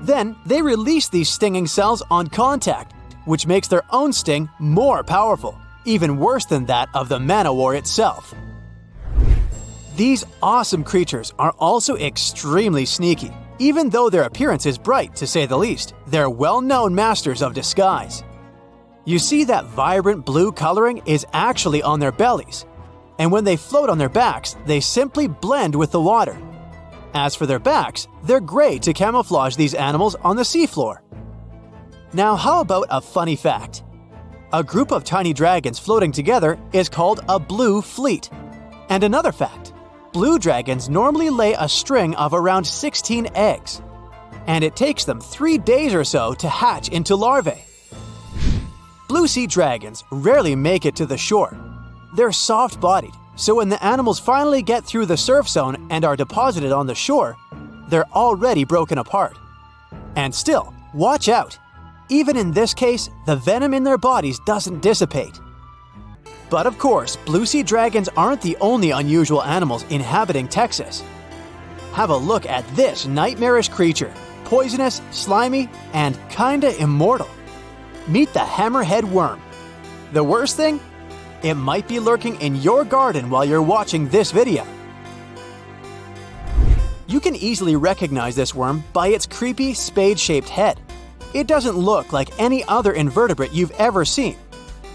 Then they release these stinging cells on contact, which makes their own sting more powerful, even worse than that of the man-o-war itself. These awesome creatures are also extremely sneaky. Even though their appearance is bright, to say the least, they're well-known masters of disguise. You see that vibrant blue coloring is actually on their bellies, and when they float on their backs, they simply blend with the water. As for their backs, they're gray to camouflage these animals on the seafloor. Now, how about a funny fact? A group of tiny dragons floating together is called a blue fleet. And another fact. Blue dragons normally lay a string of around 16 eggs, and it takes them 3 days or so to hatch into larvae. Blue sea dragons rarely make it to the shore. They're soft-bodied, so when the animals finally get through the surf zone and are deposited on the shore, they're already broken apart. And still, watch out! Even in this case, the venom in their bodies doesn't dissipate. But of course, blue sea dragons aren't the only unusual animals inhabiting Texas. Have a look at this nightmarish creature, poisonous, slimy, and kinda immortal. Meet the hammerhead worm. The worst thing? It might be lurking in your garden while you're watching this video. You can easily recognize this worm by its creepy spade-shaped head. It doesn't look like any other invertebrate you've ever seen.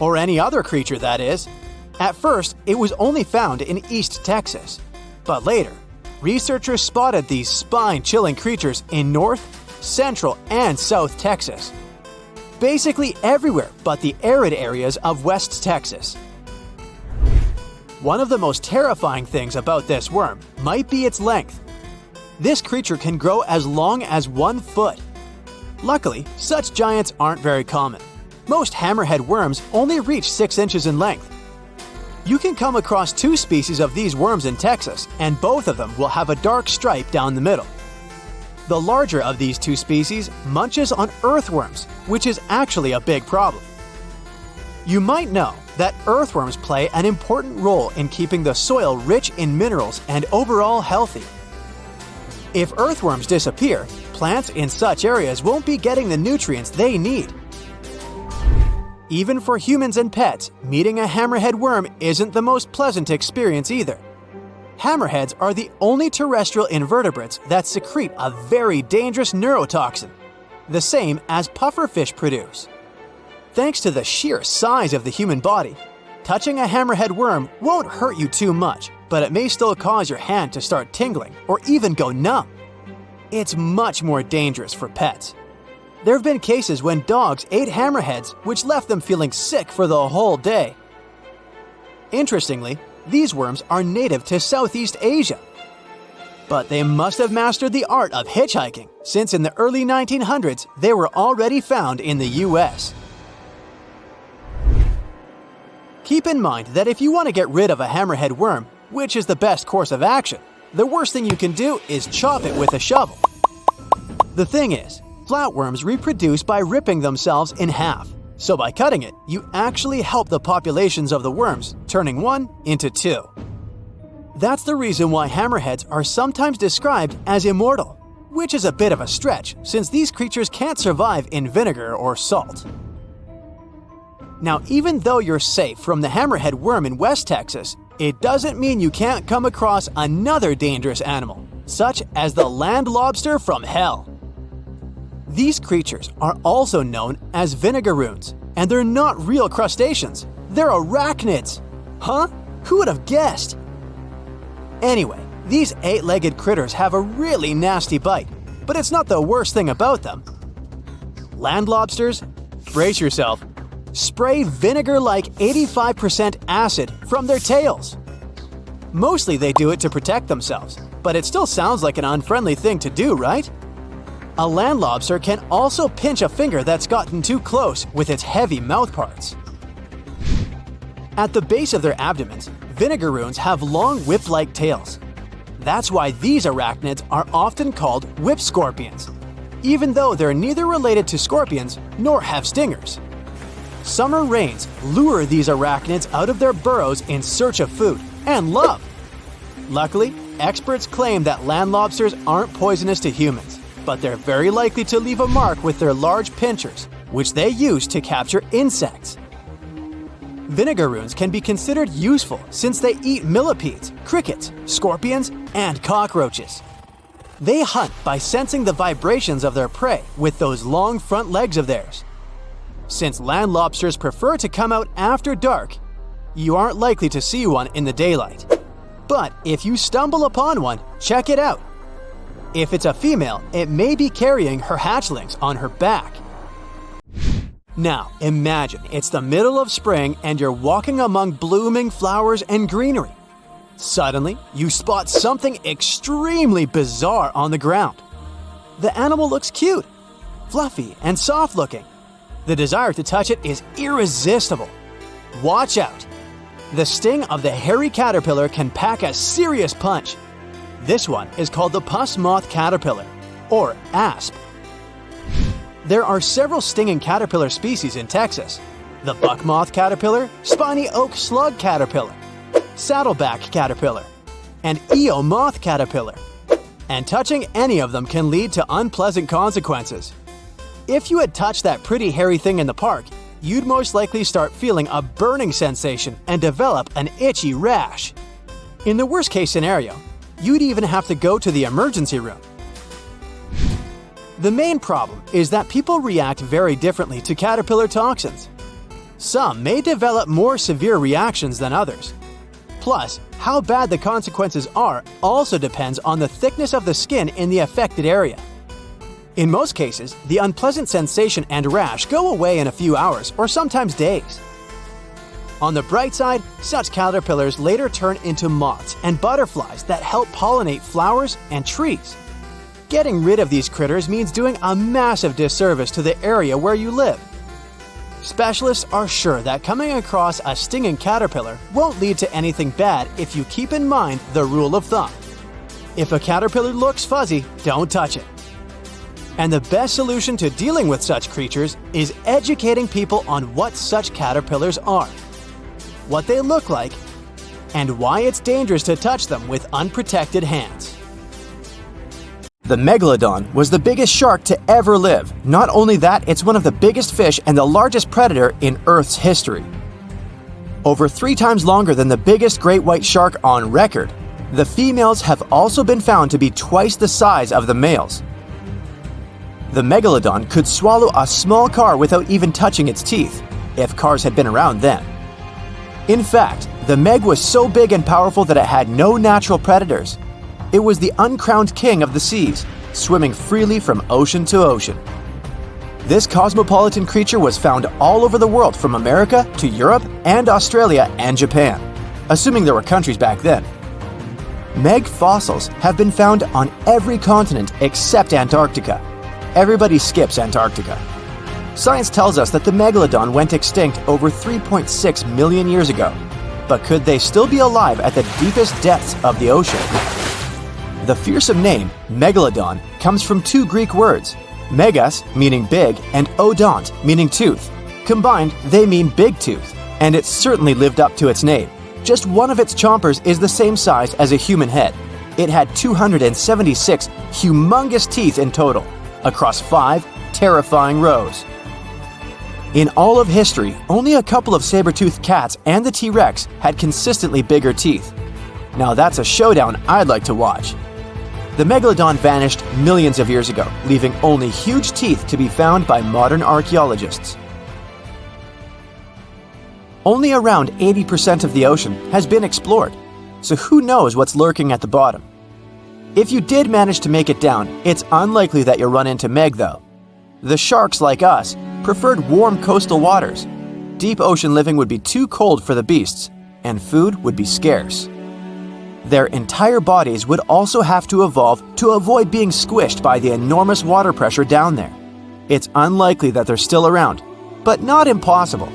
Or any other creature, that is. At first, it was only found in East Texas. But later, researchers spotted these spine-chilling creatures in North, Central, and South Texas. Basically everywhere but the arid areas of West Texas. One of the most terrifying things about this worm might be its length. This creature can grow as long as 1 foot. Luckily, such giants aren't very common. Most hammerhead worms only reach 6 inches in length. You can come across 2 species of these worms in Texas, and both of them will have a dark stripe down the middle. The larger of these 2 species munches on earthworms, which is actually a big problem. You might know that earthworms play an important role in keeping the soil rich in minerals and overall healthy. If earthworms disappear, plants in such areas won't be getting the nutrients they need. Even for humans and pets, meeting a hammerhead worm isn't the most pleasant experience either. Hammerheads are the only terrestrial invertebrates that secrete a very dangerous neurotoxin, the same as pufferfish produce. Thanks to the sheer size of the human body, touching a hammerhead worm won't hurt you too much, but it may still cause your hand to start tingling or even go numb. It's much more dangerous for pets. There have been cases when dogs ate hammerheads, which left them feeling sick for the whole day. Interestingly, these worms are native to Southeast Asia. But they must have mastered the art of hitchhiking, since in the early 1900s they were already found in the US. Keep in mind that if you want to get rid of a hammerhead worm, which is the best course of action, the worst thing you can do is chop it with a shovel. The thing is, flatworms reproduce by ripping themselves in half, so by cutting it, you actually help the populations of the worms, turning one into two. That's the reason why hammerheads are sometimes described as immortal, which is a bit of a stretch since these creatures can't survive in vinegar or salt. Now, even though you're safe from the hammerhead worm in West Texas, it doesn't mean you can't come across another dangerous animal, such as the land lobster from hell. These creatures are also known as vinegaroons, and they're not real crustaceans, they're arachnids. Huh? Who would have guessed? Anyway, these 8-legged critters have a really nasty bite, but it's not the worst thing about them. Land lobsters, brace yourself, spray vinegar-like 85% acid from their tails. Mostly they do it to protect themselves, but it still sounds like an unfriendly thing to do, right? A land lobster can also pinch a finger that's gotten too close with its heavy mouth parts. At the base of their abdomens, vinegaroons have long whip-like tails. That's why these arachnids are often called whip scorpions, even though they're neither related to scorpions nor have stingers. Summer rains lure these arachnids out of their burrows in search of food and love. Luckily, experts claim that land lobsters aren't poisonous to humans, but they're very likely to leave a mark with their large pinchers, which they use to capture insects. Vinegaroons can be considered useful since they eat millipedes, crickets, scorpions, and cockroaches. They hunt by sensing the vibrations of their prey with those long front legs of theirs. Since land lobsters prefer to come out after dark, you aren't likely to see one in the daylight. But if you stumble upon one, check it out. If it's a female, it may be carrying her hatchlings on her back. Now, imagine it's the middle of spring and you're walking among blooming flowers and greenery. Suddenly, you spot something extremely bizarre on the ground. The animal looks cute, fluffy, and soft-looking. The desire to touch it is irresistible. Watch out! The sting of the hairy caterpillar can pack a serious punch. This one is called the puss moth caterpillar, or asp. There are several stinging caterpillar species in Texas: the buck moth caterpillar, spiny oak slug caterpillar, saddleback caterpillar, and eo moth caterpillar. And touching any of them can lead to unpleasant consequences. If you had touched that pretty hairy thing in the park, you'd most likely start feeling a burning sensation and develop an itchy rash. In the worst case scenario, you'd even have to go to the emergency room. The main problem is that people react very differently to caterpillar toxins. Some may develop more severe reactions than others. Plus, how bad the consequences are also depends on the thickness of the skin in the affected area. In most cases, the unpleasant sensation and rash go away in a few hours or sometimes days. On the bright side, such caterpillars later turn into moths and butterflies that help pollinate flowers and trees. Getting rid of these critters means doing a massive disservice to the area where you live. Specialists are sure that coming across a stinging caterpillar won't lead to anything bad if you keep in mind the rule of thumb. If a caterpillar looks fuzzy, don't touch it. And the best solution to dealing with such creatures is educating people on what such caterpillars are, what they look like, and why it's dangerous to touch them with unprotected hands. The megalodon was the biggest shark to ever live. Not only that, it's one of the biggest fish and the largest predator in Earth's history. Over 3 times longer than the biggest great white shark on record, the females have also been found to be twice the size of the males. The megalodon could swallow a small car without even touching its teeth, if cars had been around then. In fact, The Meg was so big and powerful that it had no natural predators. It was the uncrowned king of the seas, swimming freely from ocean to ocean. This cosmopolitan creature was found all over the world, from America to Europe and Australia and Japan, assuming there were countries back then. Meg fossils have been found on every continent except Antarctica. Everybody skips Antarctica. Science tells us that the megalodon went extinct over 3.6 million years ago. But could they still be alive at the deepest depths of the ocean? The fearsome name, megalodon, comes from two Greek words, megas, meaning big, and odont, meaning tooth. Combined, they mean big tooth, and it certainly lived up to its name. Just one of its chompers is the same size as a human head. It had 276 humongous teeth in total, across 5 terrifying rows. In all of history, only a couple of saber-toothed cats and the T-Rex had consistently bigger teeth. Now that's a showdown I'd like to watch. The megalodon vanished millions of years ago, leaving only huge teeth to be found by modern archaeologists. Only around 80% of the ocean has been explored, so who knows what's lurking at the bottom? If you did manage to make it down, it's unlikely that you'll run into Meg though. The sharks, like us, preferred warm coastal waters. Deep ocean living would be too cold for the beasts, and food would be scarce. Their entire bodies would also have to evolve to avoid being squished by the enormous water pressure down there. It's unlikely that they're still around, but not impossible.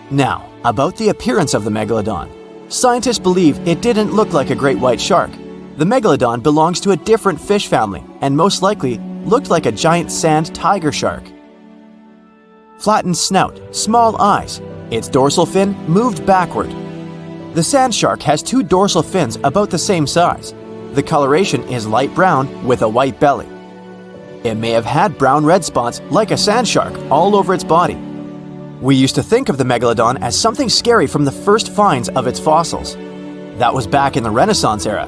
Now, about the appearance of the megalodon. Scientists believe it didn't look like a great white shark. The megalodon belongs to a different fish family and most likely looked like a giant sand tiger shark. Flattened snout, small eyes. Its dorsal fin moved backward. The sand shark has 2 dorsal fins about the same size. The coloration is light brown with a white belly. It may have had brown-red spots like a sand shark all over its body. We used to think of the megalodon as something scary from the first finds of its fossils. That was back in the Renaissance era.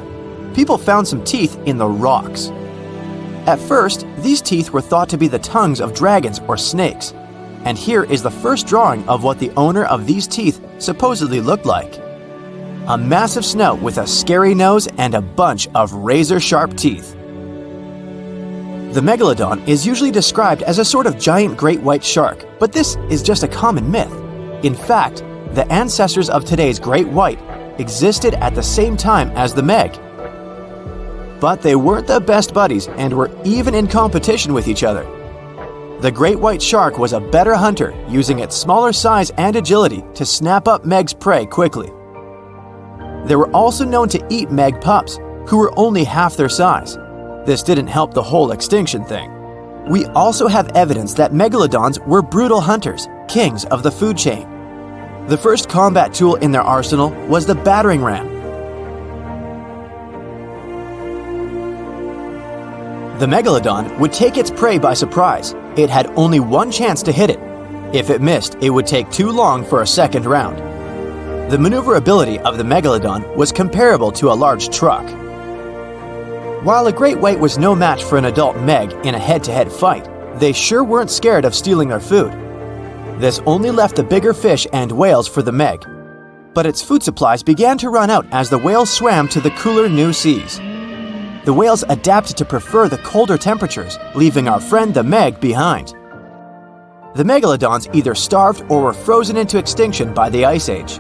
People found some teeth in the rocks. At first, these teeth were thought to be the tongues of dragons or snakes. And here is the first drawing of what the owner of these teeth supposedly looked like. A massive snout with a scary nose and a bunch of razor-sharp teeth. The megalodon is usually described as a sort of giant great white shark, but this is just a common myth. In fact, the ancestors of today's great white existed at the same time as the Meg. But they weren't the best buddies and were even in competition with each other. The great white shark was a better hunter, using its smaller size and agility to snap up Meg's prey quickly. They were also known to eat Meg pups, who were only half their size. This didn't help the whole extinction thing. We also have evidence that megalodons were brutal hunters, kings of the food chain. The first combat tool in their arsenal was the battering ram. The megalodon would take its prey by surprise. It had only one chance to hit it. If it missed, it would take too long for a second round. The maneuverability of the megalodon was comparable to a large truck. While a great white was no match for an adult Meg in a head-to-head fight, they sure weren't scared of stealing their food. This only left the bigger fish and whales for the Meg. But its food supplies began to run out as the whales swam to the cooler new seas. The whales adapted to prefer the colder temperatures, leaving our friend the Meg behind. The megalodons either starved or were frozen into extinction by the Ice Age.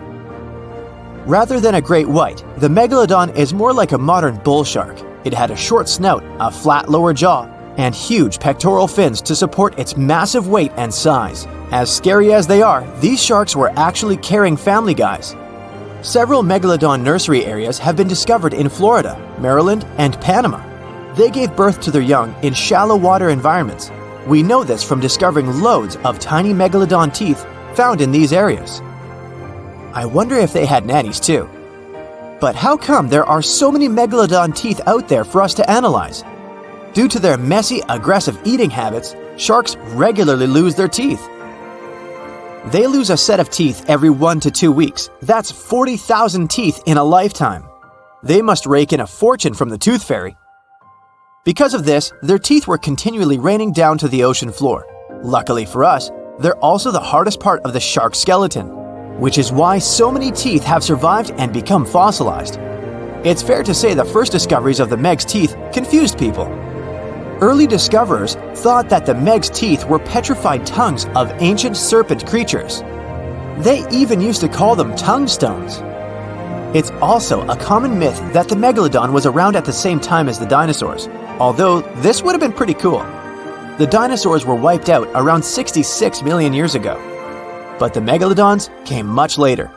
Rather than a great white, the megalodon is more like a modern bull shark. It had a short snout, a flat lower jaw, and huge pectoral fins to support its massive weight and size. As scary as they are, these sharks were actually caring family guys. Several megalodon nursery areas have been discovered in Florida, Maryland, and Panama. They gave birth to their young in shallow water environments. We know this from discovering loads of tiny megalodon teeth found in these areas. I wonder if they had nannies too. But how come there are so many megalodon teeth out there for us to analyze? Due to their messy, aggressive eating habits, sharks regularly lose their teeth. They lose a set of teeth every 1 to 2 weeks. That's 40,000 teeth in a lifetime. They must rake in a fortune from the tooth fairy. Because of this, their teeth were continually raining down to the ocean floor. Luckily for us, they're also the hardest part of the shark skeleton. which is why so many teeth have survived and become fossilized. It's fair to say the first discoveries of the Meg's teeth confused people. Early discoverers thought that the Meg's teeth were petrified tongues of ancient serpent creatures. They even used to call them tongue stones. It's also a common myth that the megalodon was around at the same time as the dinosaurs, although this would have been pretty cool. The dinosaurs were wiped out around 66 million years ago, but the megalodons came much later.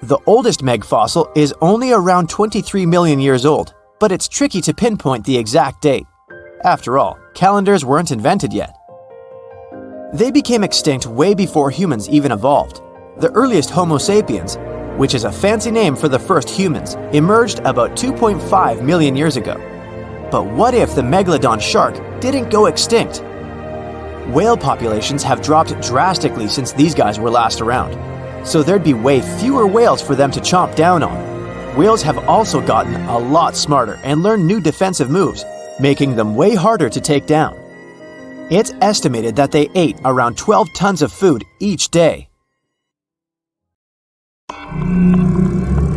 The oldest Meg fossil is only around 23 million years old, but it's tricky to pinpoint the exact date. After all, calendars weren't invented yet. They became extinct way before humans even evolved. The earliest Homo sapiens, which is a fancy name for the first humans, emerged about 2.5 million years ago. But what if the megalodon shark didn't go extinct? Whale populations have dropped drastically since these guys were last around, so there'd be way fewer whales for them to chomp down on. Whales have also gotten a lot smarter and learned new defensive moves, making them way harder to take down. It's estimated that they ate around 12 tons of food each day.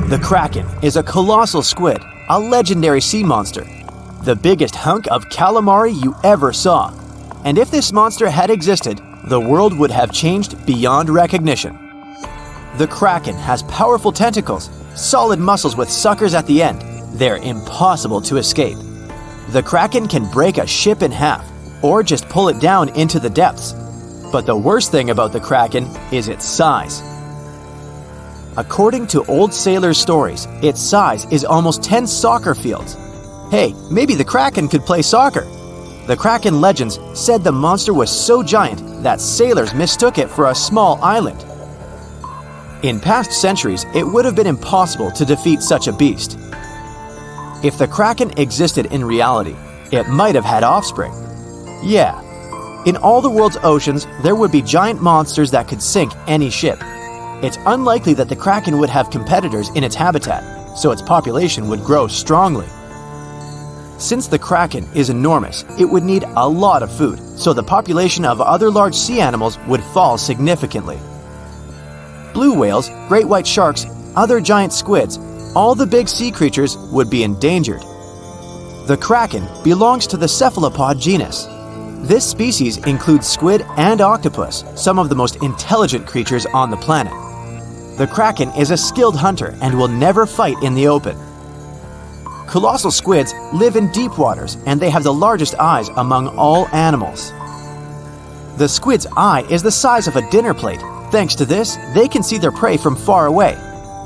The Kraken is a colossal squid, a legendary sea monster, the biggest hunk of calamari you ever saw. And if this monster had existed, the world would have changed beyond recognition. The Kraken has powerful tentacles, solid muscles with suckers at the end. They're impossible to escape. The Kraken can break a ship in half, or just pull it down into the depths. But the worst thing about the Kraken is its size. According to old sailors' stories, its size is almost 10 soccer fields. Hey, maybe the Kraken could play soccer. The Kraken legends said the monster was so giant that sailors mistook it for a small island. In past centuries, it would have been impossible to defeat such a beast. If the Kraken existed in reality, it might have had offspring. Yeah, in all the world's oceans, there would be giant monsters that could sink any ship. It's unlikely that the Kraken would have competitors in its habitat, so its population would grow strongly. Since the Kraken is enormous, it would need a lot of food, so the population of other large sea animals would fall significantly. Blue whales, great white sharks, other giant squids, all the big sea creatures would be endangered. The Kraken belongs to the cephalopod genus. This species includes squid and octopus, some of the most intelligent creatures on the planet. The Kraken is a skilled hunter and will never fight in the open. Colossal squids live in deep waters and they have the largest eyes among all animals. The squid's eye is the size of a dinner plate. Thanks to this, they can see their prey from far away.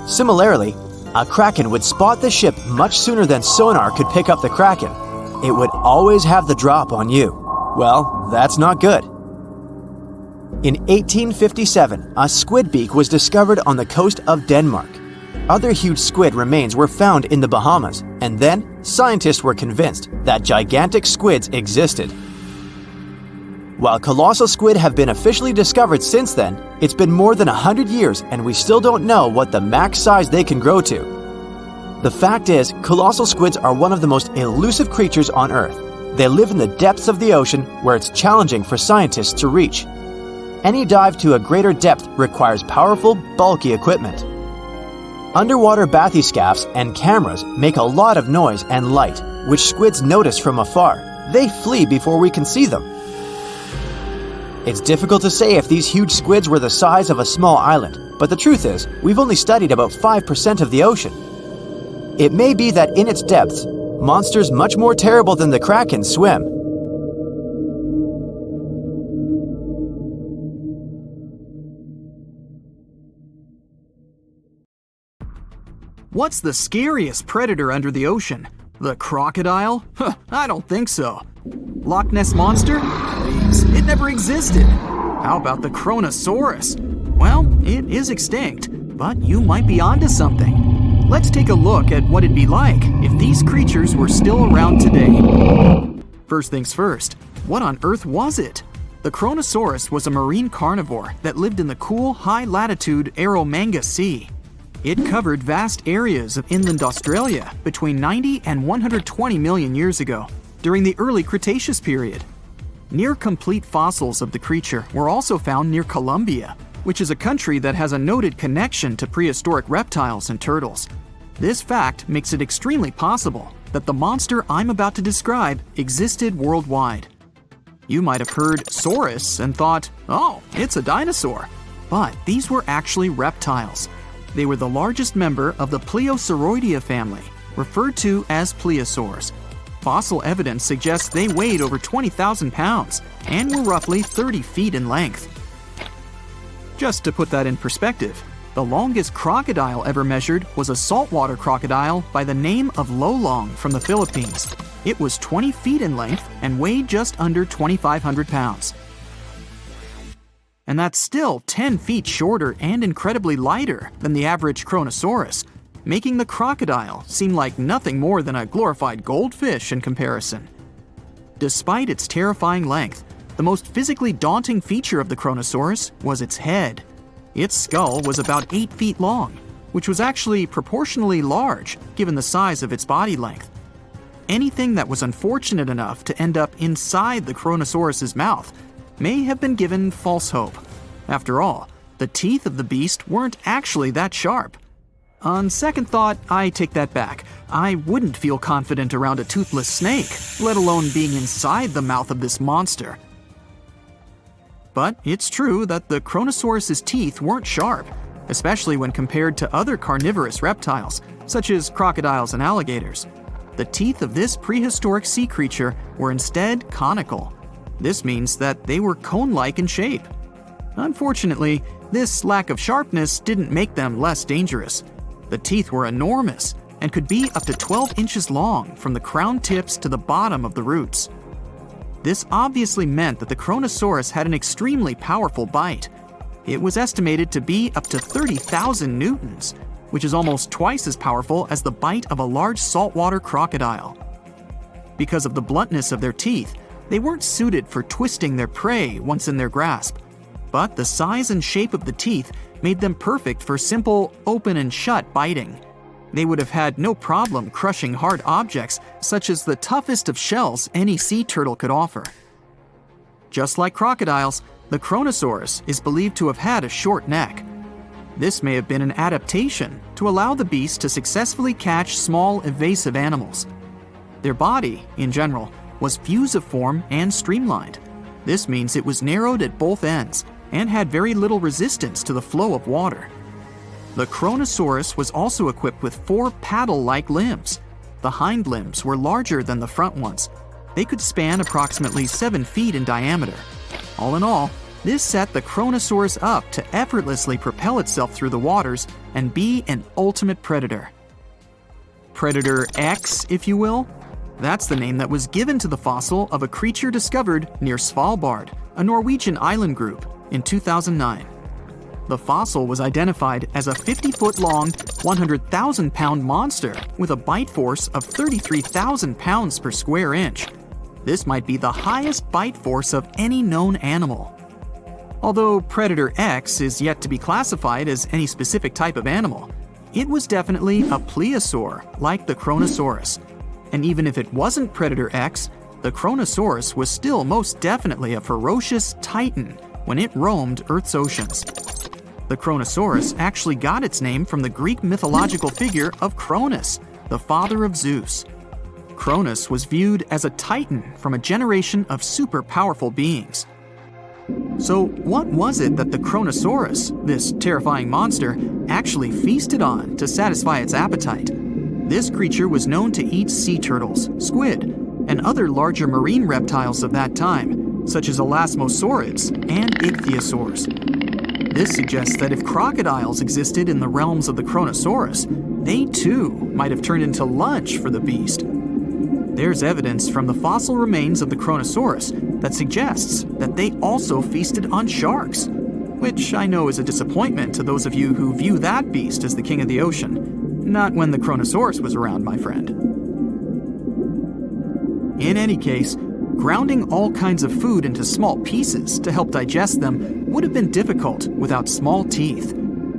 Similarly, a Kraken would spot the ship much sooner than sonar could pick up the Kraken. It would always have the drop on you. Well, that's not good. In 1857, a squid beak was discovered on the coast of Denmark. Other huge squid remains were found in the Bahamas, and then scientists were convinced that gigantic squids existed. While colossal squid have been officially discovered since then, it's been more than 100 years and we still don't know what the max size they can grow to. The fact is, colossal squids are one of the most elusive creatures on Earth. They live in the depths of the ocean where it's challenging for scientists to reach. Any dive to a greater depth requires powerful, bulky equipment. Underwater bathyscaphs and cameras make a lot of noise and light, which squids notice from afar. They flee before we can see them. It's difficult to say if these huge squids were the size of a small island, but the truth is, we've only studied about 5% of the ocean. It may be that in its depths, monsters much more terrible than the Kraken swim. What's the scariest predator under the ocean? The crocodile? Huh, I don't think so. Loch Ness Monster? Please, it never existed. How about the Kronosaurus? Well, it is extinct, but you might be onto something. Let's take a look at what it'd be like if these creatures were still around today. First things first, what on earth was it? The Kronosaurus was a marine carnivore that lived in the cool, high-latitude Eromanga Sea. It covered vast areas of inland Australia between 90 and 120 million years ago, during the early Cretaceous period. Near-complete fossils of the creature were also found near Colombia, which is a country that has a noted connection to prehistoric reptiles and turtles. This fact makes it extremely possible that the monster I'm about to describe existed worldwide. You might have heard saurus and thought, oh, it's a dinosaur. But these were actually reptiles. They were the largest member of the Pleosauroidea family, referred to as plesiosaurs. Fossil evidence suggests they weighed over 20,000 pounds and were roughly 30 feet in length. Just to put that in perspective, the longest crocodile ever measured was a saltwater crocodile by the name of Lolong from the Philippines. It was 20 feet in length and weighed just under 2,500 pounds. And that's still 10 feet shorter and incredibly lighter than the average Kronosaurus, making the crocodile seem like nothing more than a glorified goldfish in comparison. Despite its terrifying length, the most physically daunting feature of the Kronosaurus was its head. Its skull was about 8 feet long, which was actually proportionally large given the size of its body length. Anything that was unfortunate enough to end up inside the Kronosaurus's mouth may have been given false hope. After all, the teeth of the beast weren't actually that sharp. On second thought, I take that back. I wouldn't feel confident around a toothless snake, let alone being inside the mouth of this monster. But it's true that the Kronosaurus's teeth weren't sharp, especially when compared to other carnivorous reptiles, such as crocodiles and alligators. The teeth of this prehistoric sea creature were instead conical. This means that they were cone-like in shape. Unfortunately, this lack of sharpness didn't make them less dangerous. The teeth were enormous and could be up to 12 inches long from the crown tips to the bottom of the roots. This obviously meant that the Kronosaurus had an extremely powerful bite. It was estimated to be up to 30,000 newtons, which is almost twice as powerful as the bite of a large saltwater crocodile. Because of the bluntness of their teeth, they weren't suited for twisting their prey once in their grasp, but the size and shape of the teeth made them perfect for simple open and shut biting. They would have had no problem crushing hard objects such as the toughest of shells any sea turtle could offer. Just like crocodiles, the Kronosaurus is believed to have had a short neck. This may have been an adaptation to allow the beast to successfully catch small invasive animals. Their body, in general, was fusiform and streamlined. This means it was narrowed at both ends and had very little resistance to the flow of water. The Kronosaurus was also equipped with 4 paddle-like limbs. The hind limbs were larger than the front ones. They could span approximately 7 feet in diameter. All in all, this set the Kronosaurus up to effortlessly propel itself through the waters and be an ultimate predator. Predator X, if you will? That's the name that was given to the fossil of a creature discovered near Svalbard, a Norwegian island group, in 2009. The fossil was identified as a 50-foot-long, 100,000-pound monster with a bite force of 33,000 pounds per square inch. This might be the highest bite force of any known animal. Although Predator X is yet to be classified as any specific type of animal, it was definitely a plesiosaur like the Kronosaurus. And even if it wasn't Predator X, the Kronosaurus was still most definitely a ferocious titan when it roamed Earth's oceans. The Kronosaurus actually got its name from the Greek mythological figure of Cronus, the father of Zeus. Cronus was viewed as a titan from a generation of super powerful beings. So what was it that the Kronosaurus, this terrifying monster, actually feasted on to satisfy its appetite? This creature was known to eat sea turtles, squid, and other larger marine reptiles of that time, such as elasmosaurids and ichthyosaurs. This suggests that if crocodiles existed in the realms of the Kronosaurus, they too might have turned into lunch for the beast. There's evidence from the fossil remains of the Kronosaurus that suggests that they also feasted on sharks, which I know is a disappointment to those of you who view that beast as the king of the ocean. Not when the Kronosaurus was around, my friend. In any case, grounding all kinds of food into small pieces to help digest them would have been difficult without small teeth.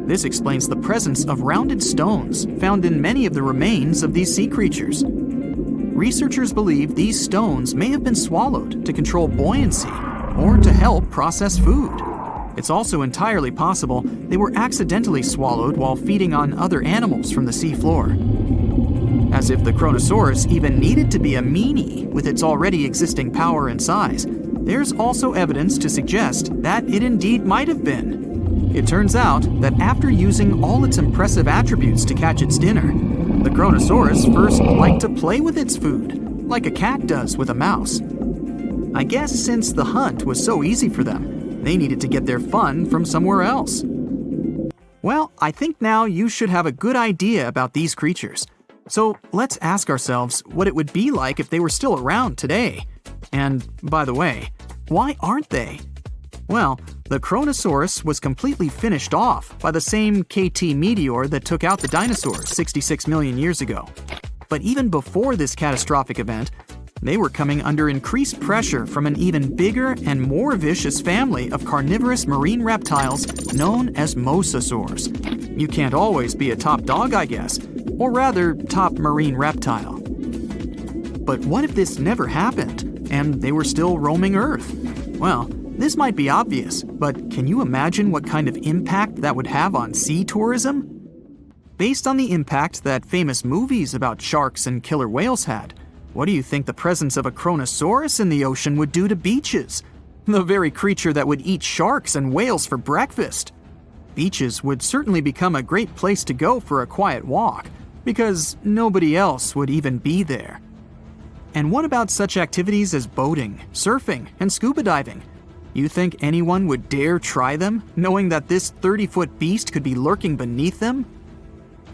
This explains the presence of rounded stones found in many of the remains of these sea creatures. Researchers believe these stones may have been swallowed to control buoyancy or to help process food. It's also entirely possible they were accidentally swallowed while feeding on other animals from the seafloor. As if the Kronosaurus even needed to be a meanie with its already existing power and size, there's also evidence to suggest that it indeed might have been. It turns out that after using all its impressive attributes to catch its dinner, the Kronosaurus first liked to play with its food, like a cat does with a mouse. I guess since the hunt was so easy for them, they needed to get their fun from somewhere else. Well, I think now you should have a good idea about these creatures. So let's ask ourselves what it would be like if they were still around today. And by the way, why aren't they? Well, the Kronosaurus was completely finished off by the same KT meteor that took out the dinosaurs 66 million years ago. But even before this catastrophic event, they were coming under increased pressure from an even bigger and more vicious family of carnivorous marine reptiles known as mosasaurs. You can't always be a top dog, I guess, or rather, top marine reptile. But what if this never happened, and they were still roaming Earth? Well, this might be obvious, but can you imagine what kind of impact that would have on sea tourism? Based on the impact that famous movies about sharks and killer whales had, what do you think the presence of a Kronosaurus in the ocean would do to beaches? The very creature that would eat sharks and whales for breakfast. Beaches would certainly become a great place to go for a quiet walk, because nobody else would even be there. And what about such activities as boating, surfing, and scuba diving? You think anyone would dare try them, knowing that this 30-foot beast could be lurking beneath them?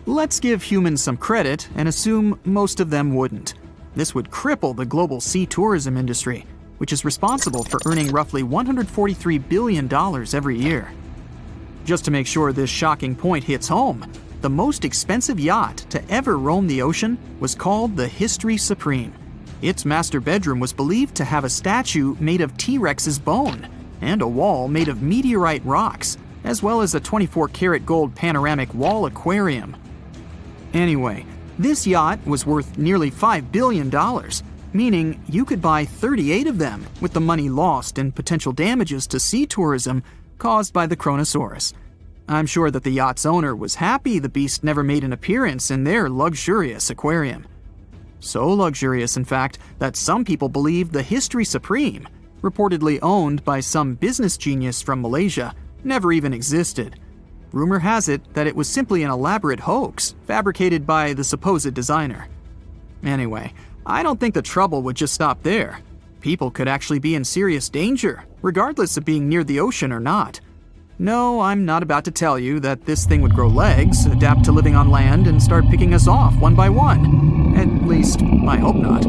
Let's give humans some credit and assume most of them wouldn't. This would cripple the global sea tourism industry, which is responsible for earning roughly $143 billion every year. Just to make sure this shocking point hits home, the most expensive yacht to ever roam the ocean was called the History Supreme. Its master bedroom was believed to have a statue made of T-Rex's bone and a wall made of meteorite rocks, as well as a 24-karat gold panoramic wall aquarium. Anyway, this yacht was worth nearly $5 billion, meaning you could buy 38 of them with the money lost in potential damages to sea tourism caused by the Kronosaurus. I'm sure that the yacht's owner was happy the beast never made an appearance in their luxurious aquarium. So luxurious, in fact, that some people believe the History Supreme, reportedly owned by some business genius from Malaysia, never even existed. Rumor has it that it was simply an elaborate hoax fabricated by the supposed designer. Anyway, I don't think the trouble would just stop there. People could actually be in serious danger, regardless of being near the ocean or not. No, I'm not about to tell you that this thing would grow legs, adapt to living on land, and start picking us off one by one. At least, I hope not.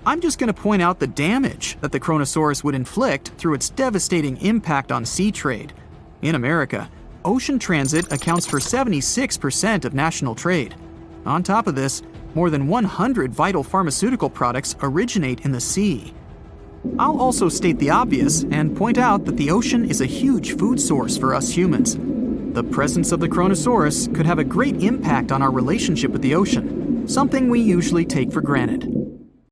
I'm just going to point out the damage that the Kronosaurus would inflict through its devastating impact on sea trade. In America, ocean transit accounts for 76% of national trade. On top of this, more than 100 vital pharmaceutical products originate in the sea. I'll also state the obvious and point out that the ocean is a huge food source for us humans. The presence of the Kronosaurus could have a great impact on our relationship with the ocean, something we usually take for granted.